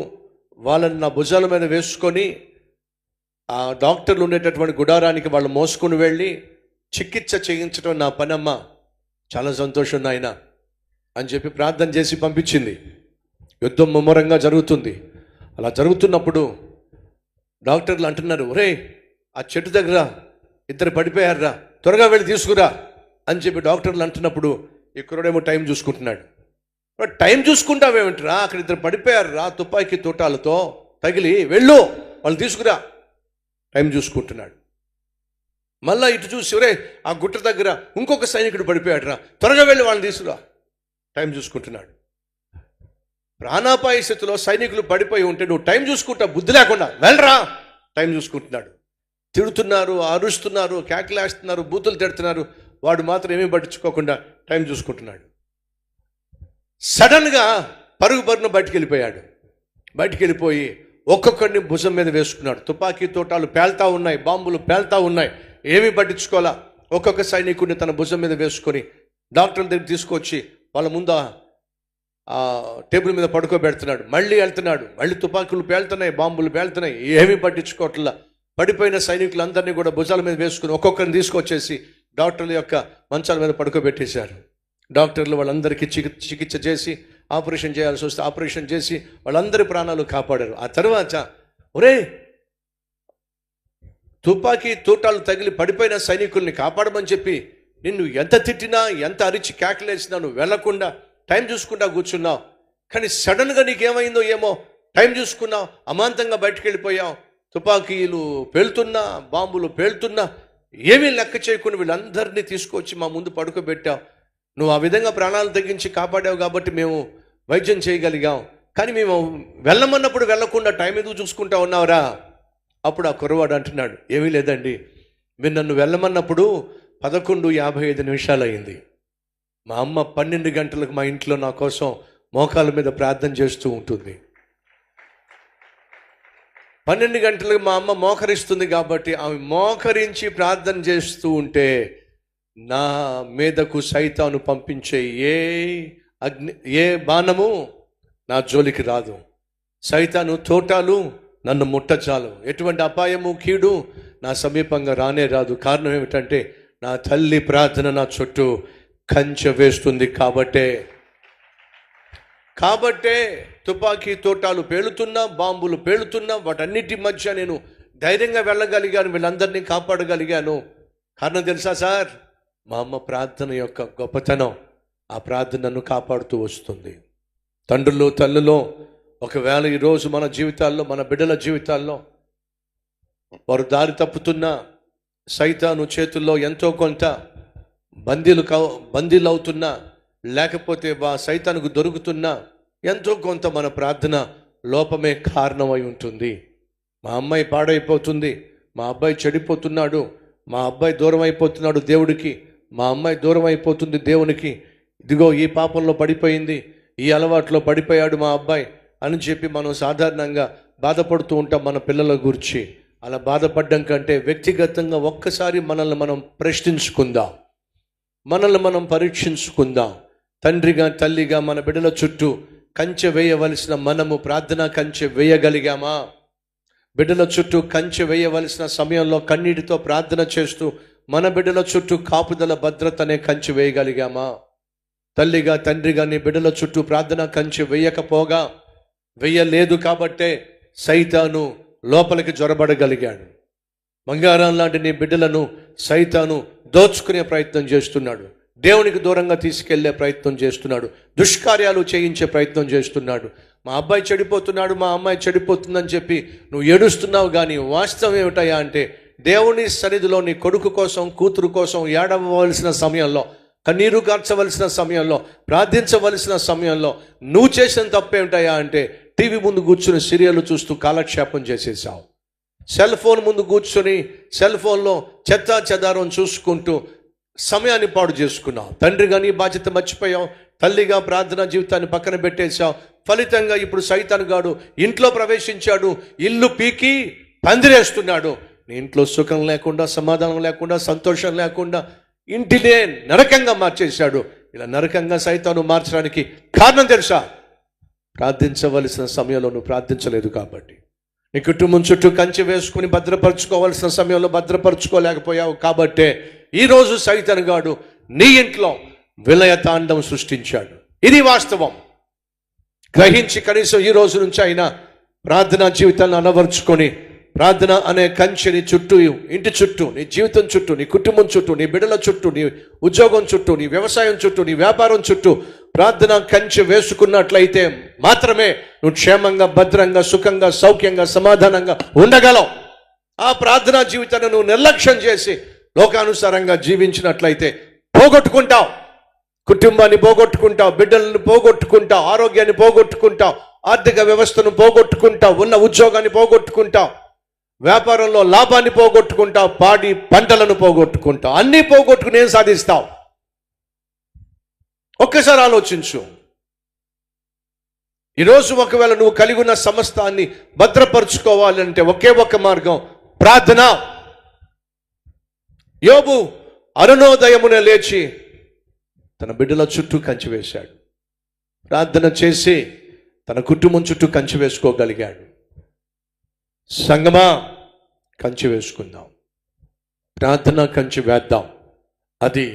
వాళ్ళని నా భుజాల మీద వేసుకొని ఆ డాక్టర్లు ఉండేటటువంటి గుడారానికి వాళ్ళు మోసుకుని వెళ్ళి చికిత్స చేయించడం నా పనమ్మ, చాలా సంతోషం నాయన అని చెప్పి ప్రార్థన చేసి పంపించింది. యుద్ధం ముమ్మరంగా జరుగుతుంది. అలా జరుగుతున్నప్పుడు డాక్టర్లు అంటున్నారు, ఒరే ఆ చెట్టు దగ్గర ఇద్దరు పడిపోయారా, త్వరగా వెళ్ళి తీసుకురా అని చెప్పి డాక్టర్లు అంటున్నప్పుడు ఈ కుర్రాడేమో టైం చూసుకుంటున్నాడు. టైం చూసుకుంటావేమిట్రా, అక్కడ ఇద్దరు పడిపోయారా తుపాకీ తోటాలతో తగిలి, వెళ్ళు వాళ్ళు తీసుకురా. టైం చూసుకుంటున్నాడు. మళ్ళా ఇటు చూసి, ఒరే ఆ గుట్ట దగ్గర ఇంకొక సైనికుడు పడిపోయాడు రా, త్వరగా వెళ్ళి వాళ్ళని తీసుకురా. టైం చూసుకుంటున్నాడు. ప్రాణాపాయ స్థితిలో సైనికులు పడిపోయి ఉంటే నువ్వు టైం చూసుకుంటా, బుద్ధి లేకుండా వెళ్ళరా. టైం చూసుకుంటున్నాడు. తిడుతున్నారు, అరుస్తున్నారు, కేకలేస్తున్నారు, బూతులు తిడుతున్నారు. వాడు మాత్రం ఏమీ పట్టించుకోకుండా టైం చూసుకుంటున్నాడు. సడన్గా పరుగున బయటికి వెళ్ళిపోయాడు. బయటికి వెళ్ళిపోయి ఒక్కొక్కడిని భుజం మీద వేసుకున్నాడు. తుపాకీ తోటాలు పేల్తా ఉన్నాయి, బాంబులు పేల్తా ఉన్నాయి, ఏమీ పట్టించుకోవాలా. ఒక్కొక్క సైనికుడిని తన భుజం మీద వేసుకొని డాక్టర్ల దగ్గర తీసుకొచ్చి వాళ్ళ ముందు ఆ టేబుల్ మీద పడుకోబెడుతున్నాడు. మళ్ళీ వెళ్తున్నాడు. మళ్ళీ తుపాకులు పేలుతున్నాయి, బాంబులు పేలుతున్నాయి, ఏమీ పట్టించుకోవట్లా. పడిపోయిన సైనికులందరినీ కూడా భుజాల మీద వేసుకుని ఒక్కొక్కరిని తీసుకొచ్చేసి డాక్టర్ల యొక్క మంచాల మీద పడుకోబెట్టేశారు. డాక్టర్లు వాళ్ళందరికీ చికిత్స చేసి ఆపరేషన్ చేయాల్సి వస్తే ఆపరేషన్ చేసి వాళ్ళందరి ప్రాణాలు కాపాడారు. ఆ తర్వాత ఒరే తుపాకీ తోటాలు తగిలి పడిపోయిన సైనికుల్ని కాపాడమని చెప్పి నిన్ను ఎంత తిట్టినా, ఎంత అరిచి కేకలేసినా నువ్వు వెళ్లకుండా టైం చూసుకుంటా కూర్చున్నావు. కానీ సడన్గా నీకేమైందో ఏమో, టైం చూసుకున్నావు, అమాంతంగా బయటకు వెళ్ళిపోయావు. తుపాకీలు పేలుతున్నా, బాంబులు పేలుతున్నా ఏమీ లెక్క చేయకుండా వీళ్ళందరినీ తీసుకొచ్చి మా ముందు పడుకోబెట్టావు. నువ్వు ఆ విధంగా ప్రాణాలు తగ్గించి కాపాడావు కాబట్టి మేము వైద్యం చేయగలిగాం. కానీ మేము వెళ్ళమన్నప్పుడు వెళ్ళకుండా టైం ఎందుకు చూసుకుంటా ఉన్నావురా. అప్పుడు ఆ కుర్రవాడు అంటున్నాడు, ఏమీ లేదండి, మీరు నన్ను వెళ్ళమన్నప్పుడు 11:55 అయింది. మా అమ్మ 12 గంటలకు మా ఇంట్లో నా కోసం మోకాళ్ళ మీద ప్రార్థన చేస్తూ ఉంటుంది. 12 గంటలకు మా అమ్మ మోకరిస్తుంది కాబట్టి ఆమె మోకరించి ప్రార్థన చేస్తూ ఉంటే నా మీదకు సైతాను పంపించే ఏ బాణము నా జోలికి రాదు. సైతాను తోటాలు నన్ను ముట్టచాలు, ఎటువంటి అపాయము కీడు నా సమీపంగా రానే రాదు. కారణం ఏమిటంటే నా తల్లి ప్రార్థన నా చుట్టూ కంచె వేస్తుంది. కాబట్టే తుపాకీ తోటాలు పేలుతున్నా, బాంబులు పేలుతున్నా వాటన్నిటి మధ్య నేను ధైర్యంగా వెళ్ళగలిగాను, వీళ్ళందరినీ కాపాడగలిగాను. కారణం తెలుసా సార్, మా అమ్మ ప్రార్థన యొక్క గొప్పతనం. ఆ ప్రార్థన నన్ను కాపాడుతూ వస్తుంది. తండ్రులు తల్లులో ఒకవేళ ఈరోజు మన జీవితాల్లో, మన బిడ్డల జీవితాల్లో వారు దారి తప్పుతున్నా, సైతాను చేతుల్లో ఎంతో కొంత బందీలు అవుతున్నా, లేకపోతే సైతానుకు దొరుకుతున్నా ఎంతో కొంత మన ప్రార్థన లోపమే కారణమై ఉంటుంది. మా అమ్మాయి పాడైపోతుంది, మా అబ్బాయి చెడిపోతున్నాడు, మా అబ్బాయి దూరం అయిపోతున్నాడు దేవుడికి, మా అమ్మాయి దూరం అయిపోతుంది దేవునికి, ఇదిగో ఈ పాపంలో పడిపోయింది, ఈ అలవాట్లో పడిపోయాడు మా అబ్బాయి అని చెప్పి మనం సాధారణంగా బాధపడుతూ ఉంటాం మన పిల్లల గురించి. అలా బాధపడడం కంటే వ్యక్తిగతంగా ఒక్కసారి మనల్ని మనం ప్రశ్నించుకుందాం, మనల్ని మనం పరీక్షించుకుందాం. తండ్రిగా తల్లిగా మన బిడ్డల చుట్టూ కంచె వేయవలసిన మనము ప్రార్థన కంచె వేయగలిగామా? బిడ్డల చుట్టూ కంచె వేయవలసిన సమయంలో కన్నీటితో ప్రార్థన చేస్తూ మన బిడ్డల చుట్టూ కాపుదల భద్రతనే కంచె వేయగలిగామా? తల్లిగా తండ్రిగా నీ బిడ్డల చుట్టూ ప్రార్థన కంచె వేయలేదు కాబట్టే సైతాను లోపలికి జొరబడగలిగాడు. బంగారం లాంటి నీ బిడ్డలను సైతాను దోచుకునే ప్రయత్నం చేస్తున్నాడు, దేవునికి దూరంగా తీసుకెళ్లే ప్రయత్నం చేస్తున్నాడు, దుష్కార్యాలు చేయించే ప్రయత్నం చేస్తున్నాడు. మా అబ్బాయి చెడిపోతున్నాడు, మా అమ్మాయి చెడిపోతుందని చెప్పి నువ్వు ఏడుస్తున్నావు. కానీ వాస్తవం ఏమిటయా అంటే దేవుని సన్నిధిలో నీ కొడుకు కోసం, కూతురు కోసం ఏడవలసిన సమయంలో, కన్నీరు కార్చవలసిన సమయంలో, ప్రార్థించవలసిన సమయంలో నువ్వు చేసిన తప్పేమిటయా అంటే టీవీ ముందు కూర్చుని సీరియల్ చూస్తూ కాలక్షేపం చేసేసావు. సెల్ ఫోన్ ముందు కూర్చొని సెల్ ఫోన్లో చెత్తా చెదారం చూసుకుంటూ సమయాన్ని పాడు చేసుకున్నావు. తండ్రిగా నీ బాధ్యత మర్చిపోయావు, తల్లిగా ప్రార్థన జీవితాన్ని పక్కన పెట్టేశావు. ఫలితంగా ఇప్పుడు సైతాను గాడు ఇంట్లో ప్రవేశించాడు, ఇల్లు పీకి పందిరేస్తున్నాడు. నీ ఇంట్లో సుఖం లేకుండా, సమాధానం లేకుండా, సంతోషం లేకుండా ఇంటినే నరకంగా మార్చేశాడు. ఇలా నరకంగా సైతాను మార్చడానికి కారణం తెలుసా? ప్రార్థించవలసిన సమయంలో నువ్వు ప్రార్థించలేదు కాబట్టి. నీ కుటుంబం చుట్టూ కంచె వేసుకుని భద్రపరచుకోవాల్సిన సమయంలో భద్రపరచుకోలేకపోయావు కాబట్టే ఈరోజు సైతాను గాడు నీ ఇంట్లో విలయతాండం సృష్టించాడు. ఇది వాస్తవం. గ్రహించి కనీసం ఈ రోజు నుంచి అయినా ప్రార్థనా జీవితాన్ని అలవర్చుకొని ప్రార్థన అనే కంచెని చుట్టూ, ఇంటి చుట్టూ, నీ జీవితం చుట్టూ, నీ కుటుంబం చుట్టూ, నీ బిడ్డల చుట్టూ, నీ ఉద్యోగం చుట్టూ, నీ వ్యవసాయం చుట్టూ, నీ వ్యాపారం చుట్టూ ప్రార్థన కంచె వేసుకున్నట్లయితే మాత్రమే నువ్వు క్షేమంగా, భద్రంగా, సుఖంగా, సౌఖ్యంగా, సమాధానంగా ఉండగలవు. ఆ ప్రార్థనా జీవితాన్ని నువ్వు నిర్లక్ష్యం చేసి లోకానుసారంగా జీవించినట్లయితే పోగొట్టుకుంటావు. కుటుంబాన్ని పోగొట్టుకుంటావు, బిడ్డలను పోగొట్టుకుంటావు, ఆరోగ్యాన్ని పోగొట్టుకుంటావు, ఆర్థిక వ్యవస్థను పోగొట్టుకుంటావు, ఉన్న ఉద్యోగాన్ని పోగొట్టుకుంటావు, వ్యాపారంలో లాభాన్ని పోగొట్టుకుంటావు, పాడి పంటలను పోగొట్టుకుంటావు. అన్నీ పోగొట్టుకుని ఏం సాధిస్తావు? ఒక్కసారి ఆలోచించు. ఈరోజు ఒకవేళ నువ్వు కలిగి ఉన్న సమస్తాన్ని భద్రపరుచుకోవాలంటే ఒకే ఒక మార్గం, ప్రార్థన. యోబు అరుణోదయమున లేచి తన బిడ్డల చుట్టూ కంచె వేశాడు. ప్రార్థన చేసి తన కుటుంబం చుట్టూ కంచె వేసుకోగలిగాడు. సంగమా, కంచె వేసుకుందాం, ప్రార్థన కంచె వేద్దాం. అది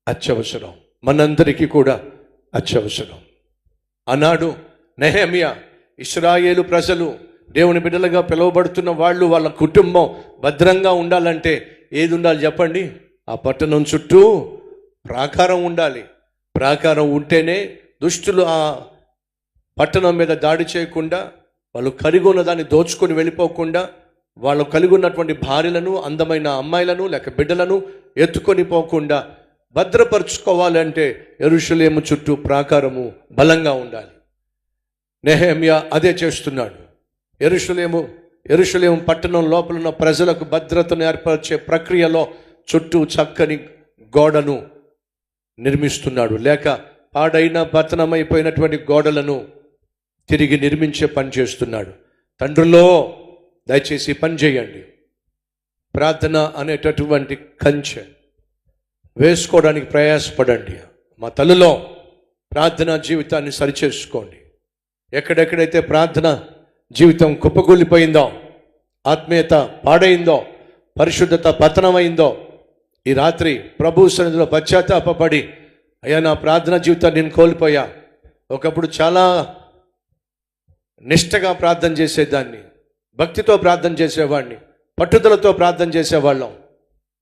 అత్యవసరం, మనందరికీ కూడా అత్యవసరం. ఆనాడు నెహెమ్యా, ఇశ్రాయేలు ప్రజలు దేవుని బిడ్డలుగా పిలువబడుతున్న వాళ్ళు, వాళ్ళ కుటుంబం భద్రంగా ఉండాలంటే ఏది ఉండాలి చెప్పండి? ఆ పట్టణం చుట్టూ ప్రాకారం ఉండాలి. ప్రాకారం ఉంటేనే దుష్టులు ఆ పట్టణం మీద దాడి చేయకుండా, వాళ్ళు కలిగి ఉన్న దాన్ని దోచుకొని వెళ్ళిపోకుండా, వాళ్ళు కలిగి ఉన్నటువంటి భార్యలను, అందమైన అమ్మాయిలను లేక బిడ్డలను ఎత్తుకొని పోకుండా భద్రపరుచుకోవాలంటే యెరూషలేము చుట్టూ ప్రాకారము బలంగా ఉండాలి. నెహెమ్యా అదే చేస్తున్నాడు. యెరూషలేము పట్టణం లోపల ఉన్న ప్రజలకు భద్రతను ఏర్పరిచే ప్రక్రియలో చుట్టూ చక్కని గోడను నిర్మిస్తున్నాడు. లేక పాడైన పతనమైపోయినటువంటి గోడలను తిరిగి నిర్మించే పని చేస్తున్నాడు. తండ్రుల్లో దయచేసి పని చేయండి. ప్రార్థన అనేటటువంటి కంచె వేసుకోవడానికి ప్రయాసపడండి. మా తల్లిలో ప్రార్థన జీవితాన్ని సరిచేసుకోండి. ఎక్కడెక్కడైతే ప్రార్థన జీవితం కుప్పగూలిపోయిందో, ఆత్మీయత పాడైందో, పరిశుద్ధత పతనమైందో, ఈ రాత్రి ప్రభు సన్నిధిలో పశ్చాత్తాపపడి, అయ్యా నా ప్రార్థన జీవితాన్ని నేను కోల్పోయా. ఒకప్పుడు చాలా నిష్టగా ప్రార్థన చేసేదాన్ని, భక్తితో ప్రార్థన చేసేవాడిని, పట్టుదలతో ప్రార్థన చేసేవాళ్ళం,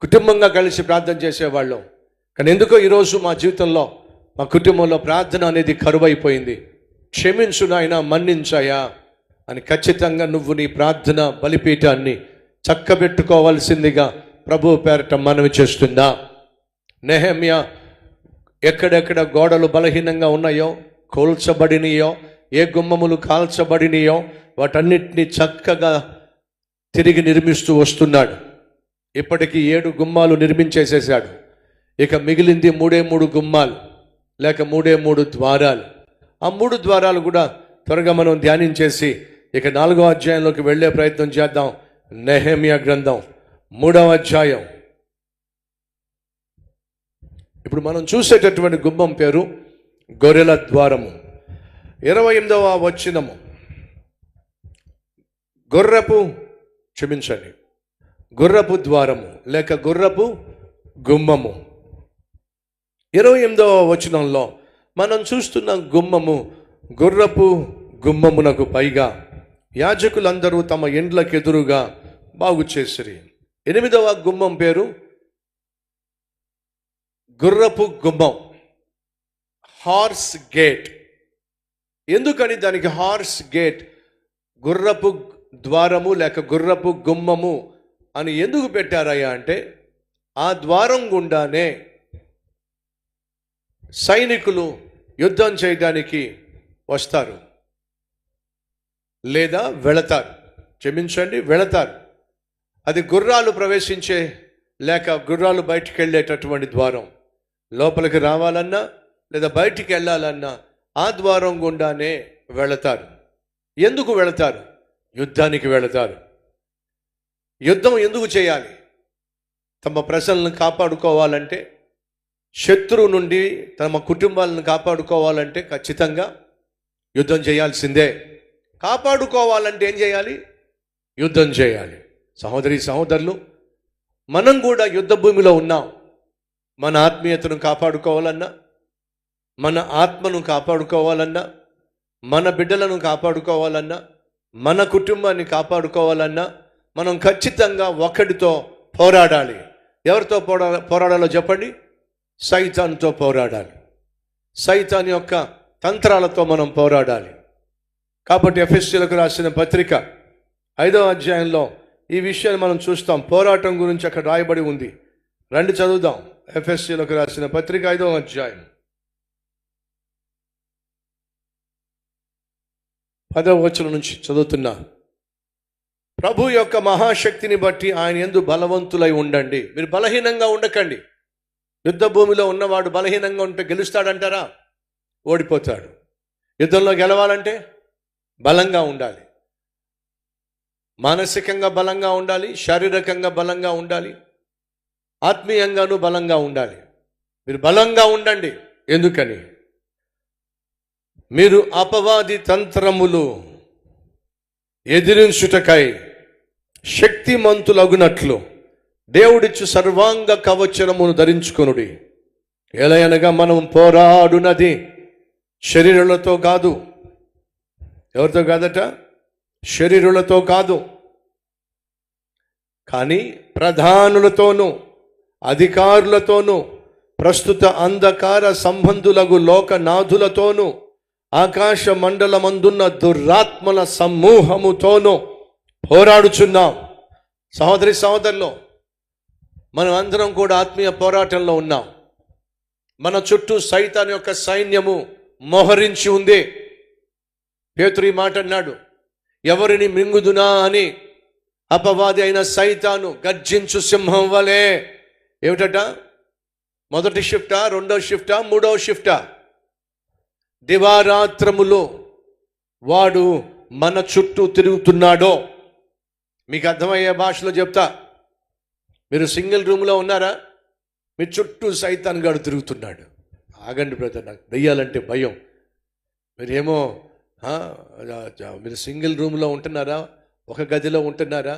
కుటుంబంగా కలిసి ప్రార్థన చేసేవాళ్ళం. కానీ ఎందుకో ఈరోజు మా జీవితంలో, మా కుటుంబంలో ప్రార్థన అనేది కరువైపోయింది. క్షమించు నాయనా, మన్నించాయా అని ఖచ్చితంగా నువ్వు నీ ప్రార్థన బలిపీఠాన్ని చక్కబెట్టుకోవాల్సిందిగా ప్రభు పేరట మనవి చేస్తుందా. నెహెమ్యా ఎక్కడెక్కడ గోడలు బలహీనంగా ఉన్నాయో, కూల్చబడినయో, ఏ గుమ్మములు కాల్చబడినయో వాటన్నిటినీ చక్కగా తిరిగి నిర్మిస్తూ వస్తున్నాడు. ఇప్పటికీ 7 గుమ్మాలు నిర్మించేసేసాడు. ఇక మిగిలింది 3 గుమ్మాలు లేక 3 ద్వారాలు. ఆ 3 ద్వారాలు కూడా త్వరగా మనం ధ్యానించేసి ఇక 4వ అధ్యాయంలోకి వెళ్ళే ప్రయత్నం చేద్దాం. నెహెమ్యా గ్రంథం 3వ అధ్యాయం. ఇప్పుడు మనం చూసేటటువంటి గుమ్మం పేరు గొర్రెల ద్వారము. 28వ వచనము. గుర్రపు ద్వారము లేక గుర్రపు గుమ్మము. 28వ వచనంలో మనం చూస్తున్న గుమ్మము గుర్రపు గుమ్మమునకు పైగా యాజకులందరూ తమ ఇండ్లకు ఎదురుగా బాగు చేసిరి. 8వ గుమ్మం పేరు గుర్రపు గుమ్మం, హార్స్ గేట్. ఎందుకని దానికి హార్స్ గేట్, గుర్రపు ద్వారము లేక గుర్రపు గుమ్మము అని ఎందుకు పెట్టారయ్యా అంటే, ఆ ద్వారం గుండానే సైనికులు యుద్ధం చేయడానికి వస్తారు లేదా వెళతారు. వెళతారు. అది గుర్రాలు ప్రవేశించే లేక గుర్రాలు బయటికి వెళ్ళేటటువంటి ద్వారం. లోపలికి రావాలన్నా లేదా బయటికి వెళ్ళాలన్నా ఆ ద్వారం గుండానే వెళతారు. ఎందుకు వెళతారు? యుద్ధానికి వెళతారు. యుద్ధం ఎందుకు చేయాలి? తమ ప్రజలను కాపాడుకోవాలంటే, శత్రువు నుండి తమ కుటుంబాలను కాపాడుకోవాలంటే ఖచ్చితంగా యుద్ధం చేయాల్సిందే. కాపాడుకోవాలంటే ఏం చేయాలి? యుద్ధం చేయాలి. సహోదరి సహోదరులు, మనం కూడా యుద్ధ భూమిలో ఉన్నాం. మన ఆత్మీయతను కాపాడుకోవాలన్నా, మన ఆత్మను కాపాడుకోవాలన్నా, మన బిడ్డలను కాపాడుకోవాలన్నా, మన కుటుంబాన్ని కాపాడుకోవాలన్నా మనం ఖచ్చితంగా ఒకటితో పోరాడాలి. ఎవరితో పోరాడాలో చెప్పండి? సైతాన్తో పోరాడాలి. సైతాన్ యొక్క తంత్రాలతో మనం పోరాడాలి. కాబట్టి ఎఫెసీయులకు రాసిన పత్రిక 5వ అధ్యాయంలో ఈ విషయాన్ని మనం చూస్తాం. పోరాటం గురించి అక్కడ రాయబడి ఉంది. రండి చదువుదాం. ఎఫెసీయులకు రాసిన పత్రిక 5వ అధ్యాయం 10వ వచనం నుంచి చదువుతున్నా. ప్రభు యొక్క మహాశక్తిని బట్టి ఆయన యందు బలవంతులై ఉండండి. మీరు బలహీనంగా ఉండకండి. యుద్ధ భూమిలో ఉన్నవాడు బలహీనంగా ఉంటే గెలుస్తాడంటారా? ఓడిపోతాడు. యుద్ధంలో గెలవాలంటే బలంగా ఉండాలి. మానసికంగా బలంగా ఉండాలి, శారీరకంగా బలంగా ఉండాలి, ఆత్మీయంగానూ బలంగా ఉండాలి. మీరు బలంగా ఉండండి. ఎందుకని? మీరు అపవాది తంత్రములు ఎదిరించుటకై శక్తిమంతులగునట్లు దేవుడిచ్చు సర్వాంగ కవచనమును ధరించుకొనుడి. ఎలయనగా మనం పోరాడునది శరీరులతో కాదు. ఎవరితో కాదట? శరీరులతో కాదు, కానీ ప్రధానులతోనూ అధికారులతోనూ ప్రస్తుత అంధకార సంబంధులకు లోకనాథులతోనూ ఆకాశ మండలమందున్న దురాత్మల సమూహముతోనూ పోరాడుచున్నాం. సహోదరి సహోదరులు, మనం అందరం కూడా ఆత్మీయ పోరాటంలో ఉన్నాం. మన చుట్టూ సైతాన్ యొక్క సైన్యము మోహరించి ఉంది. పేతురు ఈ మాట అన్నాడు, ఎవరిని మింగుదునా అని అపవాది అయిన సైతాను గర్జించు సింహం వలె. ఏమిటట? మొదటి షిఫ్టా, రెండో షిఫ్టా, మూడో షిఫ్టా? దివారాత్రములో వాడు మన చుట్టూ తిరుగుతున్నాడో. మీకు అర్థమయ్యే భాషలో చెప్తా. మీరు సింగిల్ రూమ్లో ఉన్నారా? మీ చుట్టూ సైతాన్ గాడు తిరుగుతున్నాడు. ఆగండి బ్రదర్, నాకు దెయ్యాలంటే భయం. మీరేమో మీరు సింగిల్ రూమ్లో ఉంటున్నారా? ఒక గదిలో ఉంటున్నారా?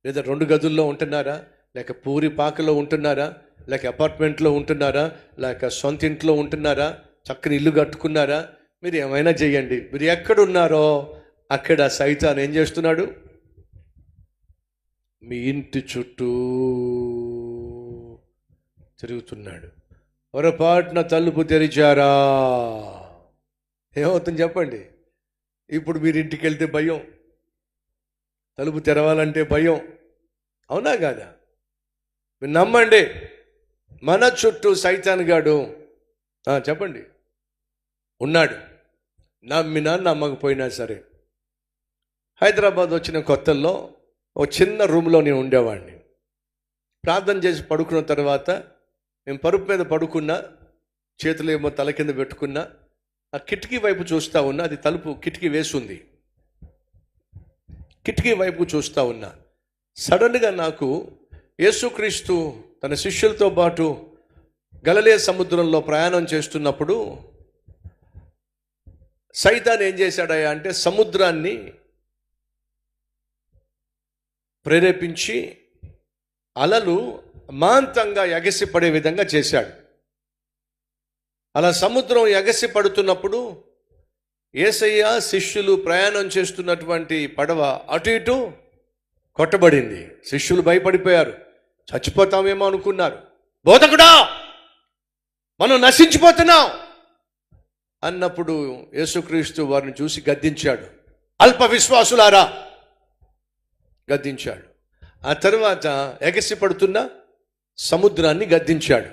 లేదా 2 గదుల్లో ఉంటున్నారా? లేక పూరి పాకలో ఉంటున్నారా? లేక అపార్ట్మెంట్లో ఉంటున్నారా? లేక సొంత ఇంట్లో ఉంటున్నారా? చక్కని ఇల్లు కట్టుకున్నారా? మీరు ఏమైనా చేయండి, మీరు ఎక్కడున్నారో అక్కడ సైతాన్ ఏం చేస్తున్నాడు? మీ ఇంటి చుట్టూ తిరుగుతున్నాడు. పొరపాటున తలుపు తెరిచారా ఏమవుతుంది చెప్పండి? ఇప్పుడు మీరు ఇంటికి వెళ్తే భయం, తలుపు తెరవాలంటే భయం. అవునా కాదా? మీరు నమ్మండి, మన చుట్టూ సైతాన్ గాడు చెప్పండి ఉన్నాడు. నమ్మినా నమ్మకపోయినా సరే. హైదరాబాద్ వచ్చిన కొత్తల్లో ఒక చిన్న రూమ్లో నేను ఉండేవాడిని. ప్రార్థన చేసి పడుకున్న తర్వాత నేను పరుపు మీద పడుకున్నా, చేతులు ఏమో తల కింద పెట్టుకున్నా, ఆ కిటికీ వైపు చూస్తూ ఉన్నా. అది తలుపు కిటికీ వేసుంది. కిటికీ వైపు చూస్తూ ఉన్నా. సడన్గా నాకు యేసుక్రీస్తు తన శిష్యులతో పాటు గలిలయ సముద్రంలో ప్రయాణం చేస్తున్నప్పుడు సైతాన్ ఏం చేశాడయ్యా అంటే సముద్రాన్ని ప్రేరేపించి అలలు మాంతంగా ఎగసిపడే విధంగా చేశాడు. అలా సముద్రం ఎగసి పడుతున్నప్పుడు యేసయ్య శిష్యులు ప్రయాణం చేస్తున్నటువంటి పడవ అటు ఇటు కొట్టబడింది. శిష్యులు భయపడిపోయారు, చచ్చిపోతామేమో అనుకున్నారు. బోధకుడా, మనం నశించిపోతున్నాం అన్నప్పుడు యేసుక్రీస్తు వారిని చూసి గద్దించాడు. అల్ప విశ్వాసులారా గద్దించాడు. ఆ తర్వాత ఎగసి పడుతున్న సముద్రాన్ని గద్దించాడు.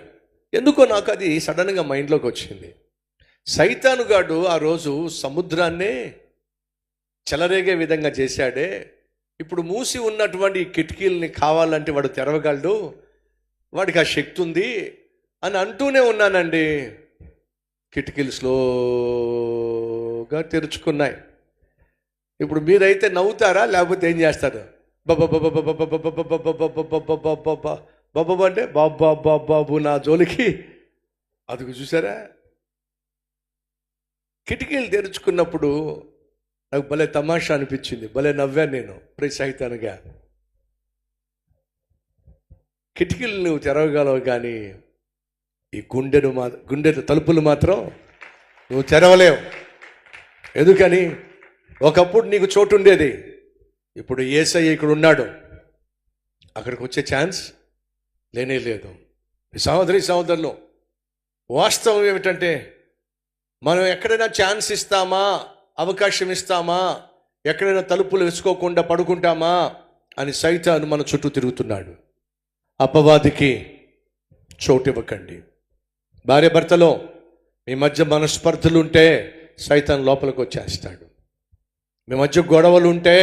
ఎందుకో నాకు అది సడన్గా మైండ్లోకి వచ్చింది. సైతానుగాడు ఆ రోజు సముద్రాన్నే చెలరేగే విధంగా చేశాడే, ఇప్పుడు మూసి ఉన్నటువంటి కిటికీలని కావాలంటే వాడు తెరవగలడు, వాడికి ఆ శక్తి ఉంది అని అంటూనే ఉన్నానండి. కిటికీలు స్లోగా తెరుచుకున్నాయి. ఇప్పుడు మీరైతే నవ్వుతారా లేకపోతే ఏం చేస్తారు? బాబా అంటే బాబా బాబు నా జోలికి అది చూసారా, కిటికీలు తెరుచుకున్నప్పుడు నాకు భలే తమాషా అనిపించింది, భలే నవ్వాను నేను సైతానుగా. కిటికీలు నువ్వు తెరవగలవు కానీ ఈ గుండె తలుపులు మాత్రం నువ్వు తెరవలేవు. ఎందుకని? ఒకప్పుడు నీకు చోటు ఉండేది, ఇప్పుడు యేసయ్య ఇక్కడ ఉన్నాడు, అక్కడికి వచ్చే ఛాన్స్ లేనే లేదు. సహోదరులు, వాస్తవం ఏమిటంటే మనం ఎక్కడైనా ఛాన్స్ ఇస్తామా, అవకాశం ఇస్తామా, ఎక్కడైనా తలుపులు వేసుకోకుండా పడుకుంటామా అని సైతాను మన చుట్టూ తిరుగుతున్నాడు. అపవాదికి చోటు ఇవ్వకండి. భార్య భర్తలో మీ మధ్య మనస్పర్ధలు ఉంటే సైతాన్ లోపలికి వచ్చేస్తాడు. మీ మధ్య గొడవలు ఉంటే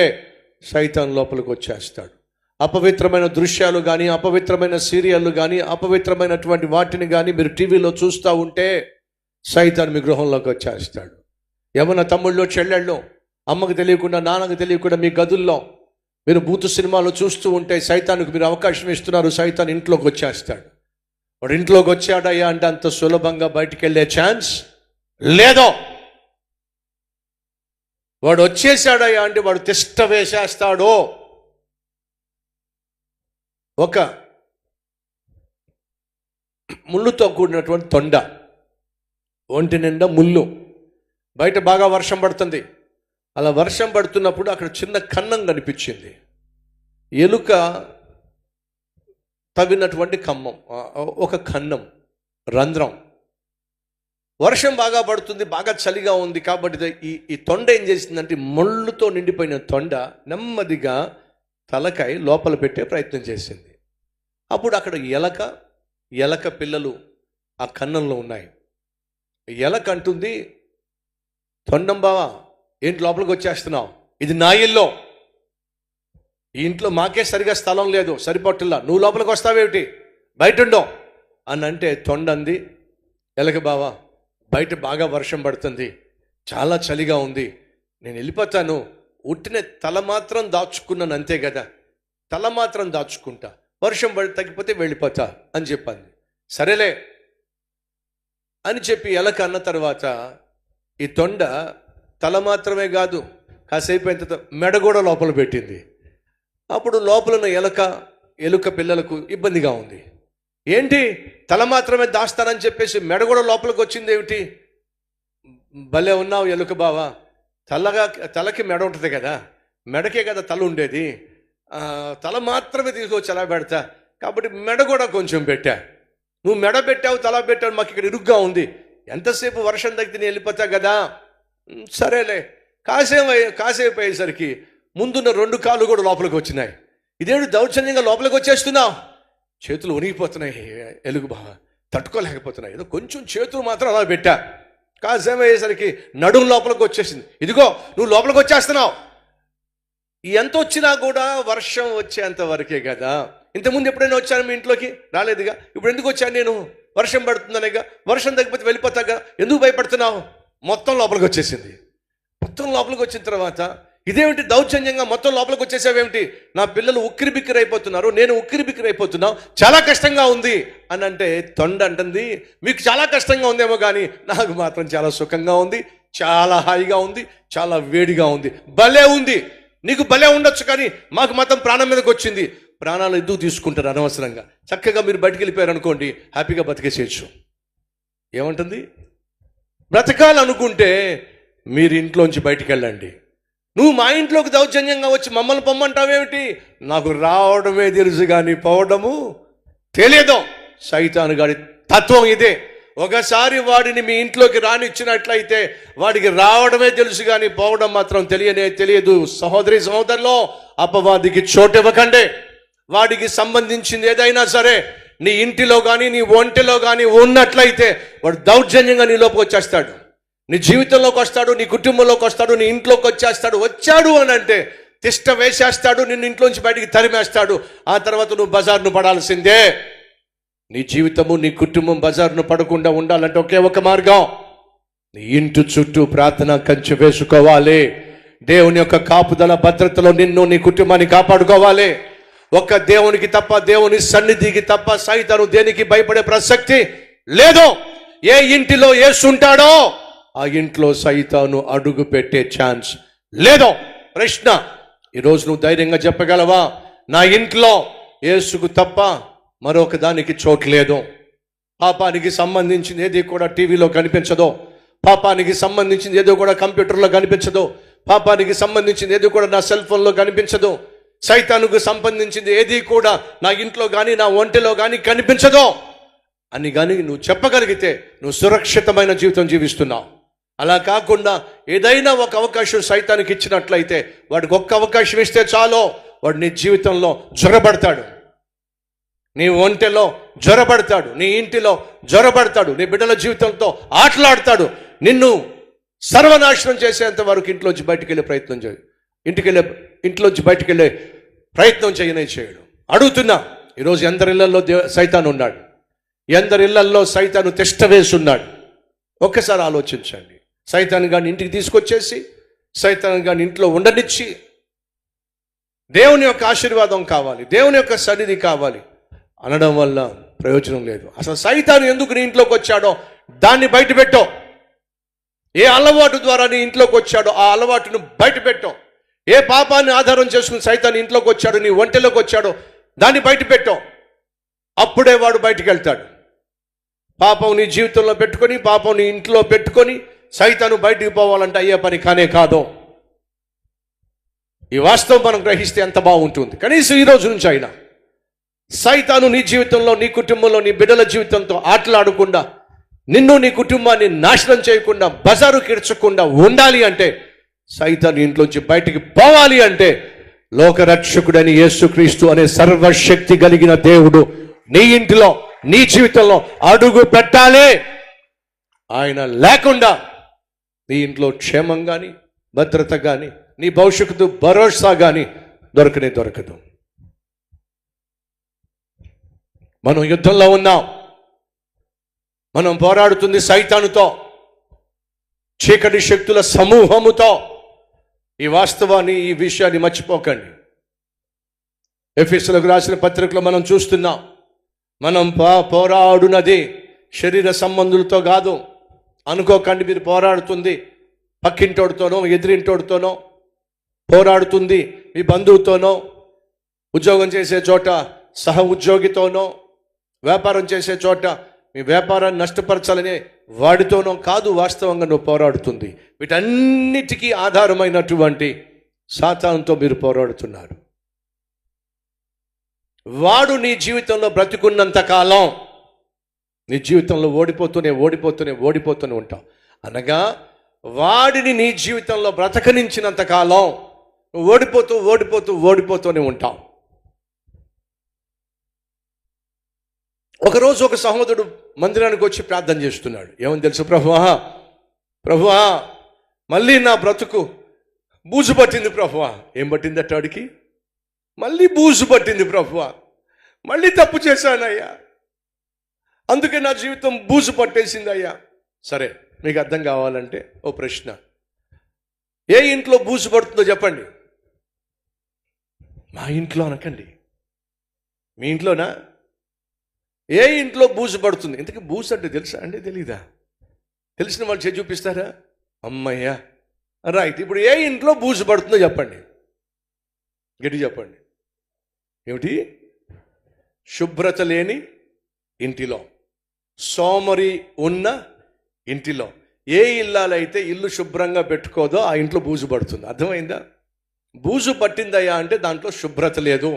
సైతాన్ లోపలికి వచ్చేస్తాడు. అపవిత్రమైన దృశ్యాలు కానీ, అపవిత్రమైన సీరియళ్ళు కానీ, అపవిత్రమైనటువంటి వాటిని కానీ మీరు టీవీలో చూస్తూ ఉంటే సైతాన్ మీ గృహంలోకి వచ్చేస్తాడు. ఏమన్నా తమ్ముళ్ళు చెల్లెళ్ళు అమ్మకు తెలియకుండా, నాన్నకు తెలియకుండా మీ గదుల్లో మీరు బూతు సినిమాలు చూస్తూ ఉంటే సైతానికి మీరు అవకాశం ఇస్తున్నారు. సైతాన్ ఇంట్లోకి వచ్చేస్తాడు. వాడు ఇంట్లోకి వచ్చాడయ్యా అంటే అంత సులభంగా బయటికి వెళ్ళే ఛాన్స్ లేదు. వాడు వచ్చేసాడయ్యా అంటే వాడు తిష్ట వేసేస్తాడు. ఒక ముళ్ళుతో కూడినటువంటి తొండ, ఒంటి నిండా ముళ్ళు, బయట బాగా వర్షం పడుతుంది. అలా వర్షం పడుతున్నప్పుడు అక్కడ చిన్న కన్నం కనిపించింది. ఎలుక తవ్వినటువంటి కమ్మం, ఒక కన్నం, రంధ్రం. వర్షం బాగా పడుతుంది, బాగా చలిగా ఉంది కాబట్టి ఈ తొండ ఏం చేసిందంటే ముళ్ళుతో నిండిపోయిన తొండ నెమ్మదిగా తలకాయ లోపల పెట్టే ప్రయత్నం చేసింది. అప్పుడు అక్కడ ఎలక పిల్లలు ఆ కన్నంలో ఉన్నాయి. ఎలక అంటుంది, తొండం బావా ఏంటి లోపలికి వచ్చేస్తున్నావు, ఇది నా ఇల్లు, ఈ ఇంట్లో మాకే సరిగా స్థలం లేదు, సరిపట్టులా, నువ్వు లోపలికి వస్తావేమిటి, బయట ఉండవు అని అంటే తొండంది, ఎలక బావా బయట బాగా వర్షం పడుతుంది, చాలా చలిగా ఉంది, నేను వెళ్ళిపోతాను, ఉట్టిన తల మాత్రం దాచుకున్నాను అంతే కదా, తల మాత్రం దాచుకుంటా, వర్షం తగ్గిపోతే వెళ్ళిపోతా అని చెప్పింది. సరేలే అని చెప్పి ఎలక అన్న తర్వాత ఈ తొండ తల మాత్రమే కాదు, కాసేపు అయిన తర్వాత మెడ కూడా లోపల పెట్టింది. అప్పుడు లోపల ఉన్న ఎలుక పిల్లలకు ఇబ్బందిగా ఉంది. ఏంటి తల మాత్రమే దాస్తానని చెప్పేసి మెడ కూడా లోపలికి వచ్చింది ఏమిటి, భలే ఉన్నావు ఎలుక బావా, తలకి మెడ ఉంటుంది కదా, మెడకే కదా తల ఉండేది, తల మాత్రమే తీసుకొచ్చి అలా పెడతా, కాబట్టి మెడ కూడా కొంచెం పెట్టా, నువ్వు మెడ పెట్టావు తల పెట్టావు, మాకు ఇక్కడ ఇరుగ్గా ఉంది, ఎంతసేపు వర్షం తగ్గితే నేను వెళ్ళిపోతా కదా, సరేలే. కాసేపు అయ్యేసరికి ముందున్న 2 కాళ్ళు కూడా లోపలికి వచ్చినాయి. ఇదేంటి దౌర్జన్యంగా లోపలికి వచ్చేస్తున్నావు, చేతులు ఉనిగిపోతున్నాయి ఎలుగు బాగా, తట్టుకోలేకపోతున్నాయి, ఏదో కొంచెం చేతులు మాత్రం అలా పెట్టా, కాసేపు అయ్యేసరికి నడుము లోపలికి వచ్చేసింది, ఇదిగో నువ్వు లోపలికి వచ్చేస్తున్నావు. ఎంత వచ్చినా కూడా వర్షం వచ్చేంత వరకే కదా, ఇంతకుముందు ఎప్పుడైనా వచ్చాను మీ ఇంట్లోకి, రాలేదుగా, ఇప్పుడు ఎందుకు వచ్చాను నేను, వర్షం పడుతుందనేగా, వర్షం తగ్గిపోతే వెళ్ళిపోతాగా, ఎందుకు భయపడుతున్నావు, మొత్తం లోపలికి వచ్చేసింది. మొత్తం లోపలికి వచ్చిన తర్వాత ఇదేమిటి దౌర్జన్యంగా మొత్తం లోపలికి వచ్చేసావేమిటి, నా పిల్లలు ఉక్కిరి బిక్కిరి అయిపోతున్నారు, నేను ఉక్కిరి బిక్కిరి అయిపోతున్నావు, చాలా కష్టంగా ఉంది అని అంటే తొండ అంటుంది, మీకు చాలా కష్టంగా ఉందేమో కానీ నాకు మాత్రం చాలా సుఖంగా ఉంది, చాలా హాయిగా ఉంది, చాలా వేడిగా ఉంది, భలే ఉంది, నీకు భలే ఉండొచ్చు కానీ మాకు మాత్రం ప్రాణం మీదకి వచ్చింది, ప్రాణాలు ఎందుకు తీసుకుంటారు అనవసరంగా, చక్కగా మీరు బయటికి వెళ్ళిపోయారు అనుకోండి, హ్యాపీగా బతికేసేయచ్చు. ఏమంటుంది, బ్రతకాలనుకుంటే మీరు ఇంట్లోంచి బయటికి వెళ్ళండి, నువ్వు మా ఇంట్లోకి దౌర్జన్యంగా వచ్చి మమ్మల్ని పొమ్మంటావేమిటి, నాకు రావడమే తెలుసు కానీ పోవడము తెలియదు. సైతాను గాడి తత్వం ఇదే, ఒకసారి వాడిని మీ ఇంట్లోకి రానిచ్చినట్లయితే వాడికి రావడమే తెలుసు కానీ పోవడం మాత్రం తెలియదు. సహోదరులో అపవాదికి చోటు ఇవ్వకండి. వాడికి సంబంధించింది ఏదైనా సరే నీ ఇంటిలో కానీ నీ ఒంటిలో కానీ ఉన్నట్లయితే వాడు దౌర్జన్యంగా నీ లోపలికి వచ్చేస్తాడు, నీ జీవితంలోకి వస్తాడు, నీ కుటుంబంలోకి వస్తాడు, నీ ఇంట్లోకి వచ్చాడు అని అంటే తిష్ట వేసేస్తాడు, నిన్ను ఇంట్లోంచి బయటికి తరిమేస్తాడు. ఆ తర్వాత నువ్వు బజార్ను పడాల్సిందే. నీ జీవితము నీ కుటుంబం బజార్ను పడకుండా ఉండాలంటే ఒకే ఒక మార్గం, నీ ఇంటి చుట్టూ ప్రార్థన కంచె వేసుకోవాలి. దేవుని యొక్క కాపుదల భద్రతలో నిన్ను నీ కుటుంబాన్ని కాపాడుకోవాలి. ఒక్క దేవునికి తప్ప, దేవుని సన్నిధికి తప్ప సైతాను దేనికి భయపడే ప్రసక్తి లేదు. ఏ ఇంటిలో యేసు ఉంటాడో ఆ ఇంట్లో సైతాను అడుగు పెట్టే ఛాన్స్ లేదో. ప్రశ్న, ఈరోజు నువ్వు ధైర్యంగా చెప్పగలవా? నా ఇంట్లో యేసుకు తప్ప మరొక దానికి చోటు లేదు. పాపానికి సంబంధించింది ఏది కూడా టీవీలో కనిపించదో, పాపానికి సంబంధించింది ఏదో కూడా కంప్యూటర్లో కనిపించదు, పాపానికి సంబంధించింది ఏది కూడా నా సెల్ ఫోన్లో కనిపించదు, సైతానుకు సంబంధించింది ఏది కూడా నా ఇంట్లో కానీ నా ఒంటిలో కానీ కనిపించదు అని కానీ నువ్వు చెప్పగలిగితే నువ్వు సురక్షితమైన జీవితం జీవిస్తున్నావు. అలా కాకుండా ఏదైనా ఒక అవకాశం సైతానికి ఇచ్చినట్లయితే, వాడికి ఒక్క అవకాశం ఇస్తే చాలు, వాడు నీ జీవితంలో జ్వరబడతాడు, నీ ఒంటెలో జ్వరబడతాడు, నీ ఇంటిలో జ్వరబడతాడు, నీ బిడ్డల జీవితంతో ఆటలాడతాడు, నిన్ను సర్వనాశనం చేసేంత వరకు ఇంట్లోంచి బయటికి వెళ్ళే ప్రయత్నం చేయడు, ఇంట్లోంచి బయటికి వెళ్ళే ప్రయత్నం చేయడు. అడుగుతున్నా, ఈరోజు ఎందరి ఇళ్లలో సైతాను ఉన్నాడు, ఎందరి ఇళ్లలో సైతాను తిష్ట వేసి ఉన్నాడు. ఒక్కసారి ఆలోచించండి. సైతాను గాని ఇంటికి తీసుకొచ్చేసి, సైతాను గాని ఇంట్లో ఉండనిచ్చి, దేవుని యొక్క ఆశీర్వాదం కావాలి, దేవుని యొక్క సన్నిధి కావాలి అనడం వల్ల ప్రయోజనం లేదు. అసలు సైతాను ఎందుకు నీ ఇంట్లోకి వచ్చాడో దాన్ని బయట పెట్టో. ఏ అలవాటు ద్వారా నీ ఇంట్లోకి వచ్చాడో ఆ అలవాటును బయట పెట్టో. ఏ పాపాన్ని ఆధారం చేసుకుని సైతాను ఇంట్లోకి వచ్చాడో, నీ ఒంటెలోకి వచ్చాడో దాన్ని బయట పెట్టో. అప్పుడే వాడు బయటికి వెళ్తాడు. పాపం నీ జీవితంలో పెట్టుకొని, పాపం నీ ఇంట్లో పెట్టుకొని సైతాను బయటికి పోవాలంటే అయ్యే పని కానే కాదు. ఈ వాస్తవం మనం గ్రహిస్తే ఎంత బాగుంటుంది. కనీసం ఈ రోజు నుంచి అయినా సైతాను నీ జీవితంలో, నీ కుటుంబంలో, నీ బిడ్డల జీవితంతో ఆటలాడకుండా, నిన్ను నీ కుటుంబాన్ని నాశనం చేయకుండా, బజారు కిడ్చకుండా ఉండాలి అంటే, సైతాను ఇంట్లోంచి బయటికి పోవాలి అంటే, లోకరక్షకుడని యేసుక్రీస్తు అనే సర్వశక్తి కలిగిన దేవుడు నీ ఇంటిలో, నీ జీవితంలో అడుగు పెట్టాలి. ఆయన లేకుండా నీ ఇంట్లో క్షేమం కానీ, భద్రత కానీ, నీ భవిష్యత్తు భరోసా కానీ దొరకదు. మనం యుద్ధంలో ఉన్నాం. మనం పోరాడుతుంది సైతానుతో, చీకటి శక్తుల సమూహముతో. ఈ వాస్తవాన్ని, ఈ విషయాన్ని మర్చిపోకండి. ఎఫెసీయులకు రాసిన పత్రికలో మనం చూస్తున్నాం, మనం పోరాడునది శరీర సంబంధులతో కాదు. అనుకోకండి, మీరు పోరాడుతుంది పక్కింటోడితోనో, ఎదిరింటోడితోనో, పోరాడుతుంది మీ బంధువుతోనో, ఉద్యోగం చేసే చోట సహ ఉద్యోగితోనో, వ్యాపారం చేసే చోట మీ వ్యాపారాన్ని నష్టపరచాలనే వాడితోనో కాదు. వాస్తవంగా నువ్వు పోరాడుతుంది వీటన్నిటికీ ఆధారమైనటువంటి సాతానుతో మీరు పోరాడుతున్నారు. వాడు నీ జీవితంలో బ్రతికున్నంత కాలం నీ జీవితంలో ఓడిపోతూనే ఉంటావు. అనగా వాడిని నీ జీవితంలో బ్రతకనించినంత కాలం ఓడిపోతూనే ఉంటావు. ఒకరోజు ఒక సహోదరుడు మందిరానికి వచ్చి ప్రార్థన చేస్తున్నాడు. ఏమని తెలుసు? ప్రభువా మళ్ళీ నా బ్రతుకు బూజు పట్టింది ప్రభువా. ఏం పట్టిందట వాడికి? మళ్ళీ బూజు పట్టింది ప్రభువా. మళ్ళీ తప్పు చేశానయ్యా, అందుకే నా జీవితం బూజు పట్టేసిందయ్యా. సరే, మీకు అర్థం కావాలంటే ఓ ప్రశ్న, ఏ ఇంట్లో బూజు పడుతుందో చెప్పండి. మా ఇంట్లో అనకండి, మీ ఇంట్లోనా? ఏ ఇంట్లో బూజు పడుతుంది? ఇంతకీ బూజు అంటే తెలుసా అండి? తెలీదా? తెలిసిన వాళ్ళు చేసి చూపిస్తారా? అమ్మయ్యా, రైట్. ఇప్పుడు ఏ ఇంట్లో బూజు పడుతుందో చెప్పండి, గట్టి చెప్పండి. ఏమిటి? శుభ్రత లేని ఇంటిలో, సోమరి ఉన్న ఇంటిలో. ఏ ఇల్లాలైతే ఇల్లు శుభ్రంగా పెట్టుకోదో ఆ ఇంట్లో బూజు పడుతుంది. అర్థమైందా? బూజు పట్టిందయ్యా అంటే దాంట్లో శుభ్రత లేదు.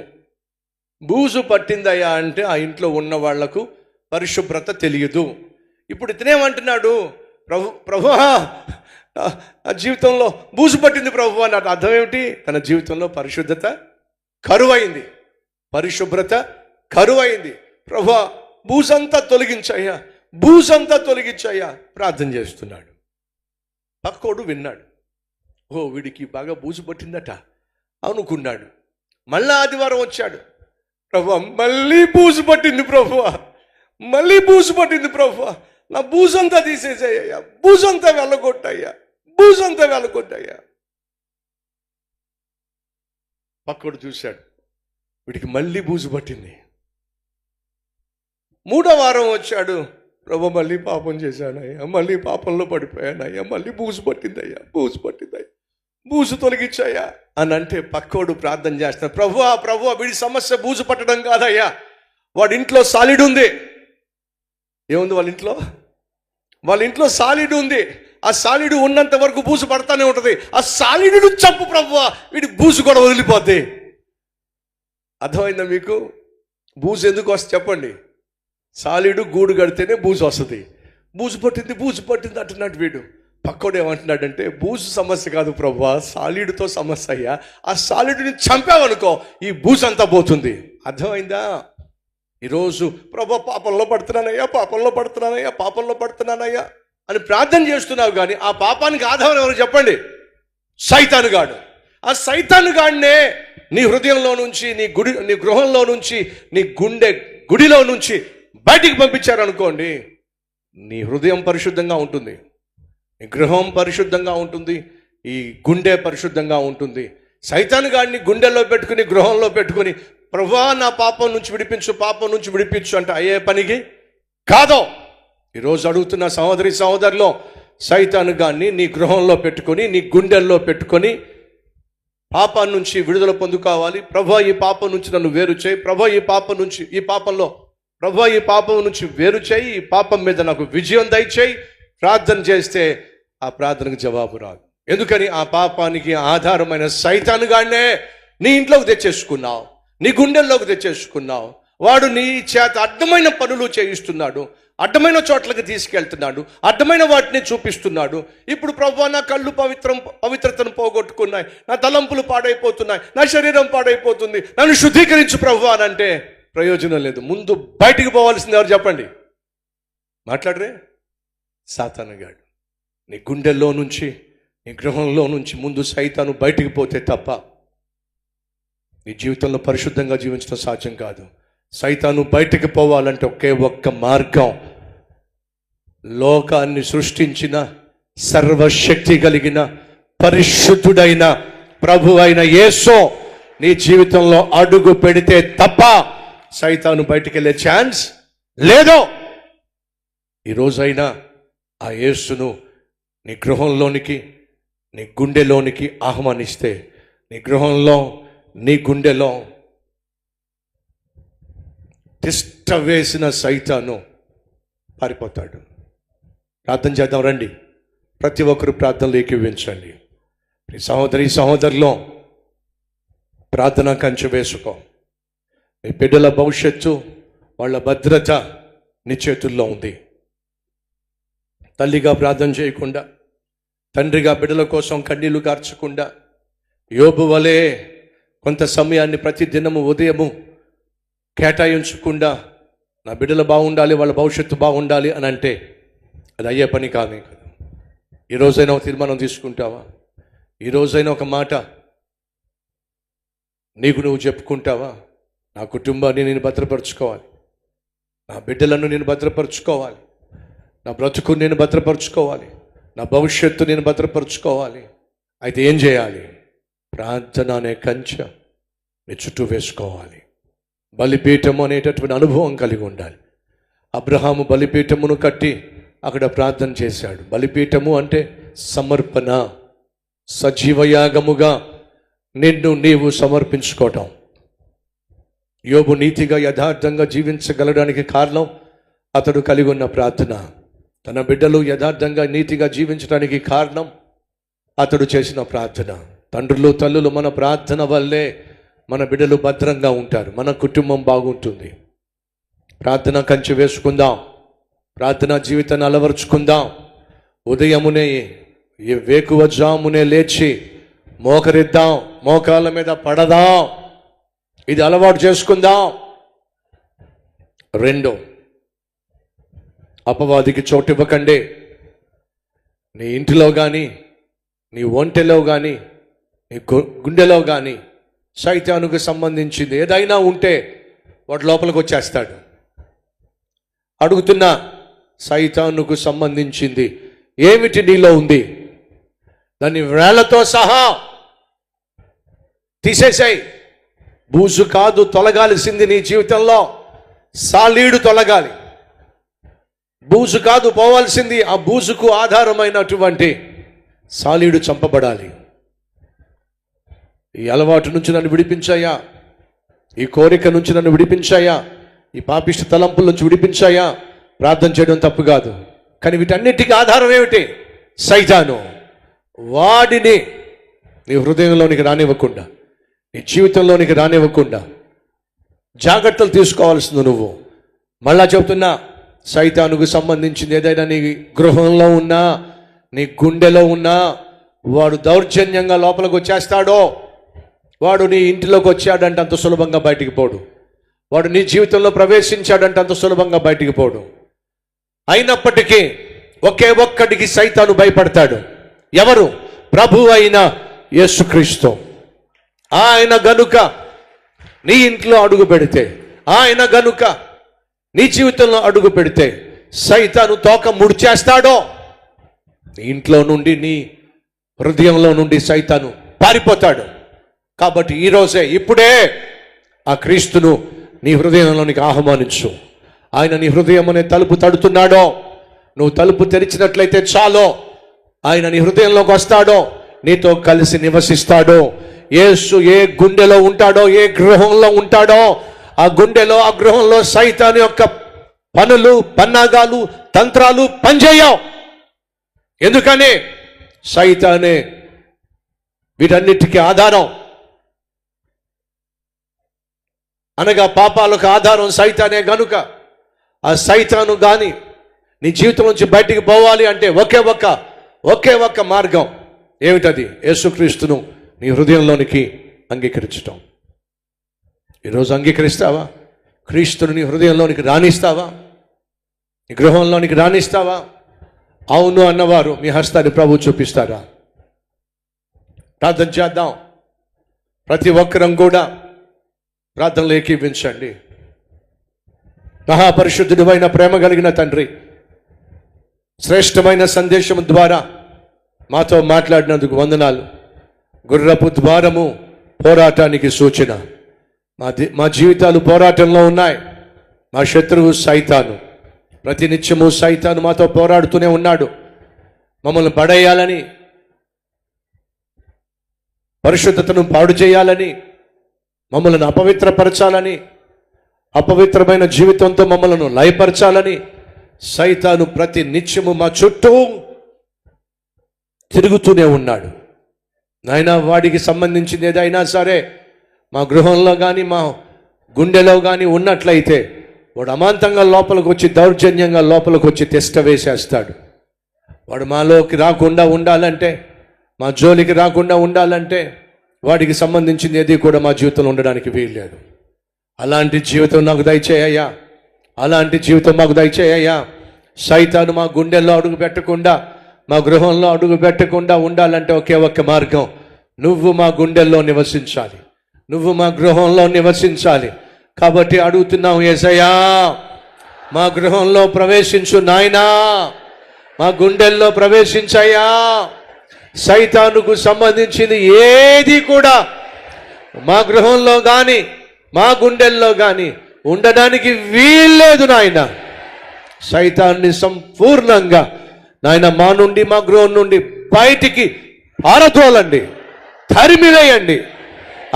బూజు పట్టిందయ్యా అంటే ఆ ఇంట్లో ఉన్న వాళ్లకు పరిశుభ్రత తెలియదు. ఇప్పుడు ఇతనేమంటున్నాడు? ప్రభువా ఆ జీవితంలో బూజు పట్టింది ప్రభు అన్నట్టు. అర్థం ఏమిటి? తన జీవితంలో పరిశుద్ధత కరువైంది, పరిశుభ్రత కరువైంది. ప్రభువా బూజంతా తొలగించయ్యా ప్రార్థన చేస్తున్నాడు. పక్కోడు విన్నాడు, ఓ వీడికి బాగా బూజు పట్టిందట అనుకున్నాడు. మళ్ళా ఆదివారం వచ్చాడు, ప్రభువా మళ్ళీ బూజు పట్టింది ప్రభువా, నా బూజంతా తీసేసాయ్యా, బూజంతా వెళ్ళగొట్టయ్యా. పక్కోడు చూశాడు, వీడికి మళ్ళీ బూజు పట్టింది. 3వ వారం వచ్చాడు, ప్రభు మళ్ళీ పాపం చేశానయ్యా, మళ్ళీ పాపంలో పడిపోయానయ్యా, మళ్ళీ బూజు పట్టిందయ్యా, బూజు తొలగించాయా అని అంటే పక్కోడు ప్రార్థన చేస్తాడు, ప్రభువా వీడి సమస్య బూజు పట్టడం కాదయ్యా, వాడి ఇంట్లో సాలిడ్ ఉంది. ఏముంది వాళ్ళ ఇంట్లో సాలిడ్ ఉంది. ఆ సాలిడ్ ఉన్నంత వరకు బూజు పడతానే ఉంటుంది. ఆ సాలిడ్ను చంపు ప్రభువా, వీడి బూజు కూడా వదిలిపోద్ది. అర్థమైందా మీకు? బూజు ఎందుకు వస్తుంది చెప్పండి? సాలిడు గూడు కడితేనే బూజు వస్తుంది. బూజు పట్టింది అంటున్నాడు వీడు. పక్కోడు ఏమంటున్నాడంటే, బూజు సమస్య కాదు ప్రభువా, సాలిడ్తో సమస్య అయ్యా. ఆ సాలిడ్ని చంపావనుకో ఈ బూజు అంతా పోతుంది. అర్థమైందా? ఈరోజు ప్రభు పాపంలో పడుతున్నానయ్యా అని ప్రార్థన చేస్తున్నావు, కానీ ఆ పాపానికి ఆధారం ఎవరు చెప్పండి? సైతానుగాడు. ఆ సైతానుగాడినే నీ హృదయంలో నుంచి, నీ గృహంలో నుంచి, నీ గుడిలో నుంచి బయటికి పంపించారనుకోండి, నీ హృదయం పరిశుద్ధంగా ఉంటుంది, నీ గృహం పరిశుద్ధంగా ఉంటుంది, ఈ గుండె పరిశుద్ధంగా ఉంటుంది. సైతానుగాడిని గుండెల్లో పెట్టుకుని, గృహంలో పెట్టుకుని, ప్రభువా నా పాపం నుంచి విడిపించు అంటే అయ్యే పనికి కాదో. ఈరోజు అడుగుతున్న సహోదరులో, సైతానుగాడిని నీ గృహంలో పెట్టుకొని, నీ గుండెల్లో పెట్టుకొని పాపం నుంచి విడుదల పొందుకోవాలి. ప్రభువా ఈ పాపం నుంచి నన్ను వేరు చేయి, ప్రభువా ఈ పాపం నుంచి వేరు చేయి, ఈ పాపం మీద నాకు విజయం దయచేయి. ప్రార్థన చేస్తే ఆ ప్రార్థనకు జవాబు రాదు. ఎందుకని? ఆ పాపానికి ఆధారమైన సైతానుగాడినే నీ ఇంట్లోకి తెచ్చేసుకున్నావు, నీ గుండెల్లోకి తెచ్చేసుకున్నావు. వాడు నీ చేత అడ్డమైన పనులు చేయిస్తున్నాడు, అడ్డమైన చోట్లకి తీసుకెళ్తున్నాడు, అడ్డమైన వాటిని చూపిస్తున్నాడు. ఇప్పుడు ప్రభువా నా కళ్ళు పవిత్రతను పోగొట్టుకున్నాయి, నా తలంపులు పాడైపోతున్నాయి, నా శరీరం పాడైపోతుంది, నన్ను శుద్ధీకరించు ప్రభువా అని అంటే ప్రయోజనం లేదు. ముందు బయటికి పోవాల్సింది ఎవరు చెప్పండి? మాట్లాడరే? సాతానుగాడు. నీ గుండెల్లో నుంచి, నీ గృహంలో నుంచి ముందు సైతాను బయటికి పోతే తప్ప నీ జీవితంలో పరిశుద్ధంగా జీవించడం సాధ్యం కాదు. సైతాను బయటికి పోవాలంటే ఒకే ఒక్క మార్గం, లోకాన్ని సృష్టించిన సర్వశక్తి కలిగిన పరిశుద్ధుడైన ప్రభు అయిన యేసు నీ జీవితంలో అడుగు పెడితే తప్ప సైతాను బయటికి వెళ్ళే ఛాన్స్ లేదు. ఈరోజైనా ఆ యేసును నీ గృహంలోనికి, నీ గుండెలోనికి ఆహ్వానిస్తే, నీ గృహంలో, నీ గుండెలో తిష్ట వేసిన సైతాను పారిపోతాడు. ప్రార్థన చేద్దాం రండి. ప్రతి ఒక్కరు ప్రార్థనలు ఏకీవించండి. సహోదరులో ప్రార్థన కంచె వేసుకో. నీ బిడ్డల భవిష్యత్తు, వాళ్ళ భద్రత నీ చేతుల్లో ఉంది. తల్లిగా ప్రార్థన చేయకుండా, తండ్రిగా బిడ్డల కోసం కన్నీళ్లు కార్చకుండా, యోబు వలె కొంత సమయాన్ని ప్రతి దినము ఉదయము కేటాయించకుండా నా బిడ్డలు బాగుండాలి, వాళ్ళ భవిష్యత్తు బాగుండాలి అని అంటే అది అయ్యే పని కాదు. ఈరోజైనా ఒక తీర్మానం తీసుకుంటావా? ఈరోజైనా ఒక మాట నీకు నువ్వు చెప్పుకుంటావా? నా కుటుంబాన్ని నేను భద్రపరచుకోవాలి, నా బిడ్డలను నేను భద్రపరచుకోవాలి, నా బ్రతుకు నేను భద్రపరచుకోవాలి, నా భవిష్యత్తు నేను భద్రపరచుకోవాలి. అయితే ఏం చేయాలి? ప్రార్థన అనే కంచె నీ చుట్టూ వేసుకోవాలి. బలిపీఠము అనేటటువంటి అనుభవం కలిగి ఉండాలి. అబ్రహాము బలిపీఠమును కట్టి అక్కడ ప్రార్థన చేశాడు. బలిపీఠము అంటే సమర్పణ, సజీవయాగముగా నిన్ను నీవు సమర్పించుకోవటం. యోబు నీతిగా యథార్థంగా జీవించగలడానికి కారణం అతడు కలిగి ఉన్న ప్రార్థన. తన బిడ్డలు యథార్థంగా నీతిగా జీవించడానికి కారణం అతడు చేసిన ప్రార్థన. తండ్రులు తల్లులు మన ప్రార్థన వల్లే మన బిడ్డలు భద్రంగా ఉంటారు, మన కుటుంబం బాగుంటుంది. ప్రార్థన కంచె వేసుకుందాం, ప్రార్థనా జీవితాన్ని అలవరుచుకుందాం. ఉదయమునే వేకువజామునే లేచి మోకరిద్దాం, మోకాళ్ళ మీద పడదాం. ఇది అలవాటు చేసుకుందాం. 2, అపవాదికి చోటు ఇవ్వకండి. నీ ఇంటిలో కానీ, నీ ఒంటెలో కానీ, నీ గుండెలో కానీ సైతానుకు సంబంధించింది ఏదైనా ఉంటే వాటి లోపలికి వచ్చేస్తాడు. అడుగుతున్నా, సైతానుకు సంబంధించింది ఏమిటి నీలో ఉంది? దాన్ని వేళ్లతో సహా తీసేసాయి. బూజు కాదు తొలగాల్సింది నీ జీవితంలో, సాలీడు తొలగాలి. బూజు కాదు పోవాల్సింది, ఆ బూజుకు ఆధారమైనటువంటి సాలీడు చంపబడాలి. ఈ అలవాటు నుంచి నన్ను విడిపించాయా, ఈ కోరిక నుంచి నన్ను విడిపించాయా, ఈ పాపిష్టి తలంపుల నుంచి విడిపించాయా. ప్రార్థన చేయడం తప్పు కాదు, కానీ వీటన్నిటికీ ఆధారం ఏమిటి? సైతాను. వాడిని నీ హృదయంలోనికి రానివ్వకుండా, నీ జీవితంలోనికి రానివ్వకుండా జాగ్రత్తలు తీసుకోవాల్సింది నువ్వు. మళ్ళా చెబుతున్నా, సైతానుకు సంబంధించింది ఏదైనా నీ గృహంలో ఉన్నా, నీ గుండెలో ఉన్నా, వాడు దౌర్జన్యంగా లోపలికి వచ్చేస్తాడో, వాడు నీ ఇంటిలోకి వచ్చాడంటే అంత సులభంగా బయటికి పోడు. వాడు నీ జీవితంలో ప్రవేశించాడంటే అంత సులభంగా బయటికి పోడు. అయినప్పటికీ ఒకే ఒక్కడికి సైతాను భయపడతాడు. ఎవరు? ప్రభు అయిన యేసుక్రీస్తు. ఆయన గనుక నీ ఇంట్లో అడుగు పెడితే, ఆయన గనుక నీ జీవితంలో అడుగు పెడితే సైతాను తోక ముడిచేస్తాడో, నీ ఇంట్లో నుండి, నీ హృదయంలో నుండి సైతాను పారిపోతాడు. కాబట్టి ఈరోజే, ఇప్పుడే ఆ క్రీస్తును నీ హృదయంలోనికి ఆహ్వానించు. ఆయన నీ హృదయం అనే తలుపు తడుతున్నాడో, నువ్వు తలుపు తెరిచినట్లయితే చాలో, ఆయన నీ హృదయంలోకి వస్తాడో, నీతో కలిసి నివసిస్తాడో. యేసు ఏ గుండెలో ఉంటాడో, ఏ గృహంలో ఉంటాడో, ఆ గుండెలో, ఆ గృహంలో సైతాను యొక్క పనులు, పన్నాగాలు, తంత్రాలు పనిచేయవు. ఎందుకని? సైతానే వీటన్నిటికీ ఆధారం. అనగా పాపాలకు ఆధారం సైతానే గనుక ఆ సైతాను గాని నీ జీవితం నుంచి బయటికి పోవాలి అంటే ఒకే ఒక్క మార్గం. ఏమిటది? యేసుక్రీస్తును నీ హృదయంలోనికి అంగీకరించటం. ఈరోజు అంగీకరిస్తావా? క్రీస్తును నీ హృదయంలోనికి రాణిస్తావా? నీ గృహంలోనికి రాణిస్తావా? అవును అన్నవారు మీ హస్తాన్ని ప్రభు చూపిస్తారా? ప్రార్థన చేద్దాం. ప్రతి ఒక్కరం కూడా ప్రార్థనలు ఏకీవించండి. మహాపరిశుద్ధుడైన ప్రేమ కలిగిన తండ్రి, శ్రేష్టమైన సందేశం ద్వారా మాతో మాట్లాడినందుకు వందనాలు. గుర్రపు ద్వారము పోరాటానికి సూచన. మా జీవితాలు పోరాటంలో ఉన్నాయి. మా శత్రువు సైతాను. ప్రతి నిత్యము సైతాను మాతో పోరాడుతూనే ఉన్నాడు. మమ్మల్ని పడేయాలని, పరిశుద్ధతను పాడు చేయాలని, మమ్మల్ని అపవిత్రపరచాలని, అపవిత్రమైన జీవితంతో మమ్మల్ని లయపరచాలని సైతాను ప్రతి నిత్యము మా చుట్టూ తిరుగుతూనే ఉన్నాడు. నాయన, వాడికి సంబంధించింది ఏదైనా సరే మా గృహంలో కానీ, మా గుండెలో కానీ ఉన్నట్లయితే వాడు అమాంతంగా లోపలికి వచ్చి, దౌర్జన్యంగా లోపలికి వచ్చి తిష్ట వేసేస్తాడు. వాడు మాలోకి రాకుండా ఉండాలంటే, మా జోలికి రాకుండా ఉండాలంటే వాడికి సంబంధించింది ఏది కూడా మా జీవితంలో ఉండడానికి వీల్లేదు. అలాంటి జీవితం నాకు దయచేయ్యా, అలాంటి జీవితం మాకు దయచేయ్యా. సైతాను మా గుండెల్లో అడుగు పెట్టకుండా, మా గృహంలో అడుగు పెట్టకుండా ఉండాలంటే ఒకే ఒక్క మార్గం. నువ్వు మా గుండెల్లో నివసించాలి, నువ్వు మా గృహంలో నివసించాలి. కాబట్టి అడుగుతున్నావు, యేసయ్యా మా గృహంలో ప్రవేశించు నాయనా, మా గుండెల్లో ప్రవేశించయ్యా. సైతానుకు సంబంధించింది ఏది కూడా మా గృహంలో కానీ, మా గుండెల్లో కానీ ఉండడానికి వీల్లేదు నాయన. సైతాన్ని సంపూర్ణంగా నాయన మా నుండి, మా గృహం నుండి బయటికి పారదోలండి, తరిమివేయండి.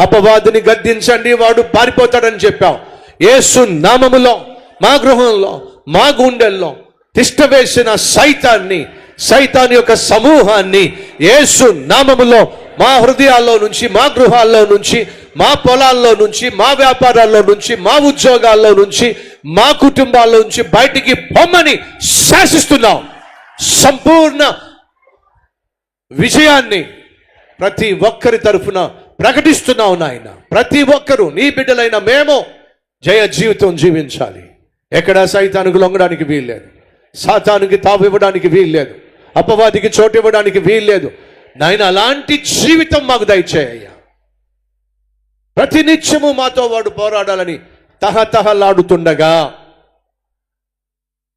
అపవాదిని గద్దించండి, వాడు పారిపోతాడని చెప్పావు. యేసు నామములో మా గృహంలో, మా గుండెల్లో తిష్ట వేసిన సైతాన్ యొక్క సమూహాన్ని యేసు నామములో మా హృదయాల్లో నుంచి, మా గృహాల్లో నుంచి, మా పొలాల్లో నుంచి, మా వ్యాపారాల్లో నుంచి, మా ఉద్యోగాల్లో నుంచి, మా కుటుంబాల్లో నుంచి బయటికి పొమ్మని శాసిస్తున్నాం. సంపూర్ణ విజయాన్ని ప్రతి ఒక్కరి తరఫున ప్రకటిస్తున్నావు నాయన. ప్రతి ఒక్కరూ నీ బిడ్డలైన మేము జయ జీవితం జీవించాలి. ఎక్కడా సైతానుకు లొంగడానికి వీల్లేదు, సాతానుకి తావు ఇవ్వడానికి వీల్లేదు, అపవాదికి చోటు ఇవ్వడానికి వీల్లేదు నాయన. అలాంటి జీవితం మాకు దయచేయ్యా. ప్రతి నిత్యము మాతో వాడు పోరాడాలని తహతహలాడుతుండగా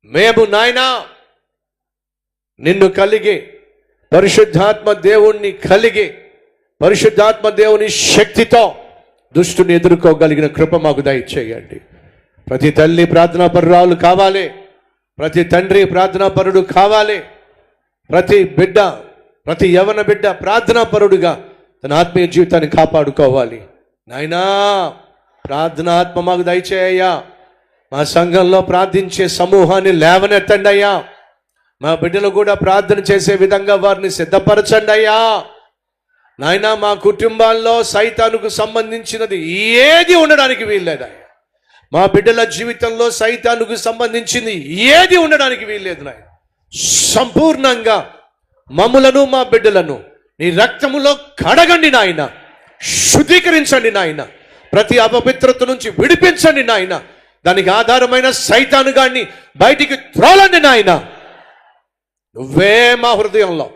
మేము నాయనా నిన్ను కలిగి, పరిశుద్ధాత్మ దేవుణ్ణి కలిగి, పరిశుద్ధాత్మ దేవుని శక్తితో దుష్టుని ఎదుర్కోగలిగిన కృప మాకు దయచేయండి. ప్రతి తల్లి ప్రార్థనా పరురాలు కావాలి, ప్రతి తండ్రి ప్రార్థనాపరుడు కావాలి. ప్రతి బిడ్డ, ప్రతి యవన బిడ్డ ప్రార్థనాపరుడుగా తన ఆత్మీయ జీవితాన్ని కాపాడుకోవాలి. నాయనా ప్రార్థనాత్మ మాకు దయచేయ్యా. మా సంఘంలో ప్రార్థించే సమూహాన్ని లేవనెత్తండి అయ్యా. మా బిడ్డలు కూడా ప్రార్థన చేసే విధంగా వారిని సిద్ధపరచండి అయ్యా. నాయనా మా కుటుంబాల్లో సైతానుకు సంబంధించినది ఏది ఉండడానికి వీల్లేదయ్యా. మా బిడ్డల జీవితంలో సైతానుకు సంబంధించింది ఏది ఉండడానికి వీల్లేదు నాయన. సంపూర్ణంగా మమ్ములను మా బిడ్డలను నీ రక్తములో కడగండి నాయన. శుద్ధీకరించండి నాయన. ప్రతి అపవిత్రత నుంచి విడిపించండి నాయన. దానికి ఆధారమైన సైతాను గాన్ని బయటికి త్రోలండి నాయన. నువ్వే మా హృదయంలో,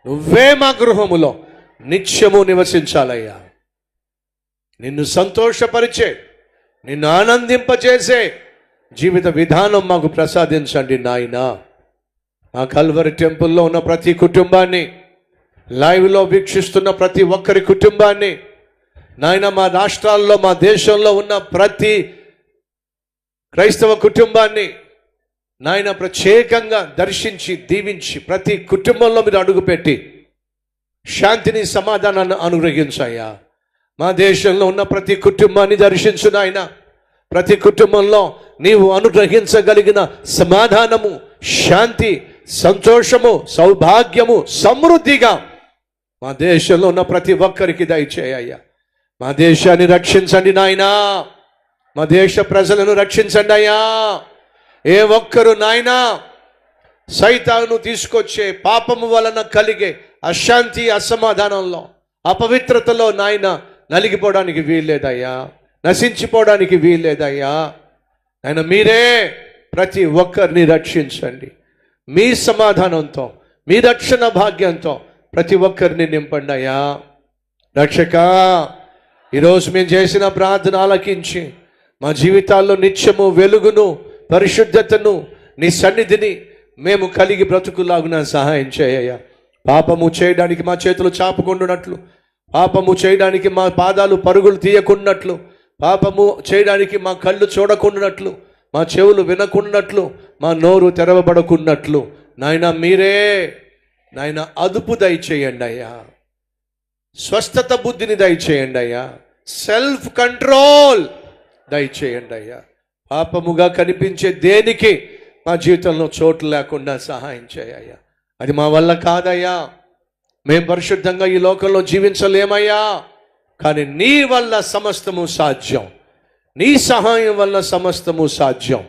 నువ్వే మా గృహములో నిత్యము నివసించాలయ్యా. నిన్ను సంతోషపరిచే, నిన్ను ఆనందింపచేసే జీవిత విధానం మాకు ప్రసాదించండి నాయన. మా కల్వరి టెంపుల్లో ఉన్న ప్రతి కుటుంబాన్ని, లైవ్లో వీక్షిస్తున్న ప్రతి ఒక్కరి కుటుంబాన్ని నాయన, మా రాష్ట్రాల్లో, మా దేశంలో ఉన్న ప్రతి క్రైస్తవ కుటుంబాన్ని నాయన ప్రత్యేకంగా దర్శించి దీవించి ప్రతి కుటుంబంలో మీరు అడుగుపెట్టి శాంతిని, సమాధానాన్ని అనుగ్రహించాయా. మా దేశంలో ఉన్న ప్రతి కుటుంబాన్ని దర్శించు నాయన. ప్రతి కుటుంబంలో నీవు అనుగ్రహించగలిగిన సమాధానము, శాంతి, సంతోషము, సౌభాగ్యము సమృద్ధిగా మా దేశంలో ఉన్న ప్రతి ఒక్కరికి దయచేయ్యా. మా దేశాన్ని రక్షించండి నాయనా. మా దేశ ప్రజలను రక్షించండి అయ్యా. ఏ ఒక్కరు నాయనా సైతాను తీసుకొచ్చే పాపము వలన కలిగే అశాంతి, అసమాధానంలో, అపవిత్రతలో నాయన నలిగిపోవడానికి వీల్లేదయ్యా. నశించిపోవడానికి వీల్లేదయ్యా. ఆయన మీరే ప్రతి ఒక్కరిని రక్షించండి. మీ సమాధానంతో, మీ రక్షణ భాగ్యంతో ప్రతి ఒక్కరిని నింపండి అయ్యా. రక్షక, ఈరోజు మేము చేసిన ప్రార్థన ఆలకించి మా జీవితాల్లో నిత్యము వెలుగును, పరిశుద్ధతను, నీ సన్నిధిని మేము కలిగి బ్రతుకులాగున సహాయం చేయ్యా. పాపము చేయడానికి మా చేతులు చాపుకుంటున్నట్లు, పాపము చేయడానికి మా పాదాలు పరుగులు తీయకున్నట్లు, పాపము చేయడానికి మా కళ్ళు చూడకున్నట్లు, మా చెవులు వినకున్నట్లు, మా నోరు తెరవబడకున్నట్లు నాయన మీరే నాయన అదుపు దయచేయండి అయ్యా. స్వస్థత బుద్ధిని దయచేయండి అయ్యా. సెల్ఫ్ కంట్రోల్ దయచేయండి అయ్యా. పాపముగా కనిపించే దేనికి మా జీవితంలో చోటు లేకుండా సహాయం చేయ్యా. అది మా వల్ల కాదయ్యా. మేము పరిశుద్ధంగా ఈ లోకంలో జీవించలేమయ్యా. కానీ నీ వల్ల సమస్తము సాధ్యం. నీ సహాయం వల్ల సమస్తము సాధ్యం.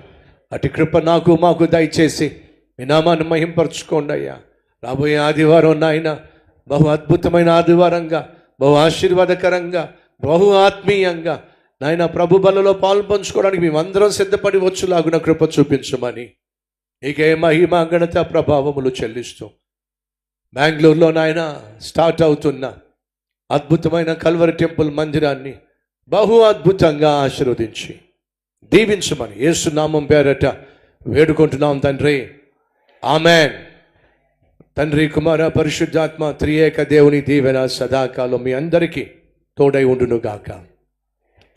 అటు కృప నాకు మాకు దయచేసి మీ నామాన్ని మహింపరచుకోండి అయ్యా. రాబోయే ఆదివారం నాయన బహు అద్భుతమైన ఆదివారంగా, బహు ఆశీర్వాదకరంగా, బహు ఆత్మీయంగా నాయన ప్రభు బలలో పాలు పంచుకోవడానికి మేమందరం సిద్ధపడి వచ్చులాగున కృప చూపించమని ఇకే మహిమ, ఘనత, ప్రభావములు చెల్లిస్తూ బెంగళూరులో నాయన స్టార్ట్ అవుతున్న అద్భుతమైన కల్వరి టెంపుల్ మందిరాన్ని బహు అద్భుతంగా ఆశీర్వదించి దీవించమని యేసు నామం పేరట వేడుకుంటున్నాం తండ్రి. ఆమెన్. తండ్రి, కుమార, పరిశుద్ధాత్మ త్రియేక దేవుని దీవెన సదాకాలం మీ అందరికీ తోడై ఉండును గాక.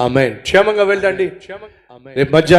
ఆమెన్. క్షేమంగా వెళ్ళండి. రేపు మధ్యాహ్నం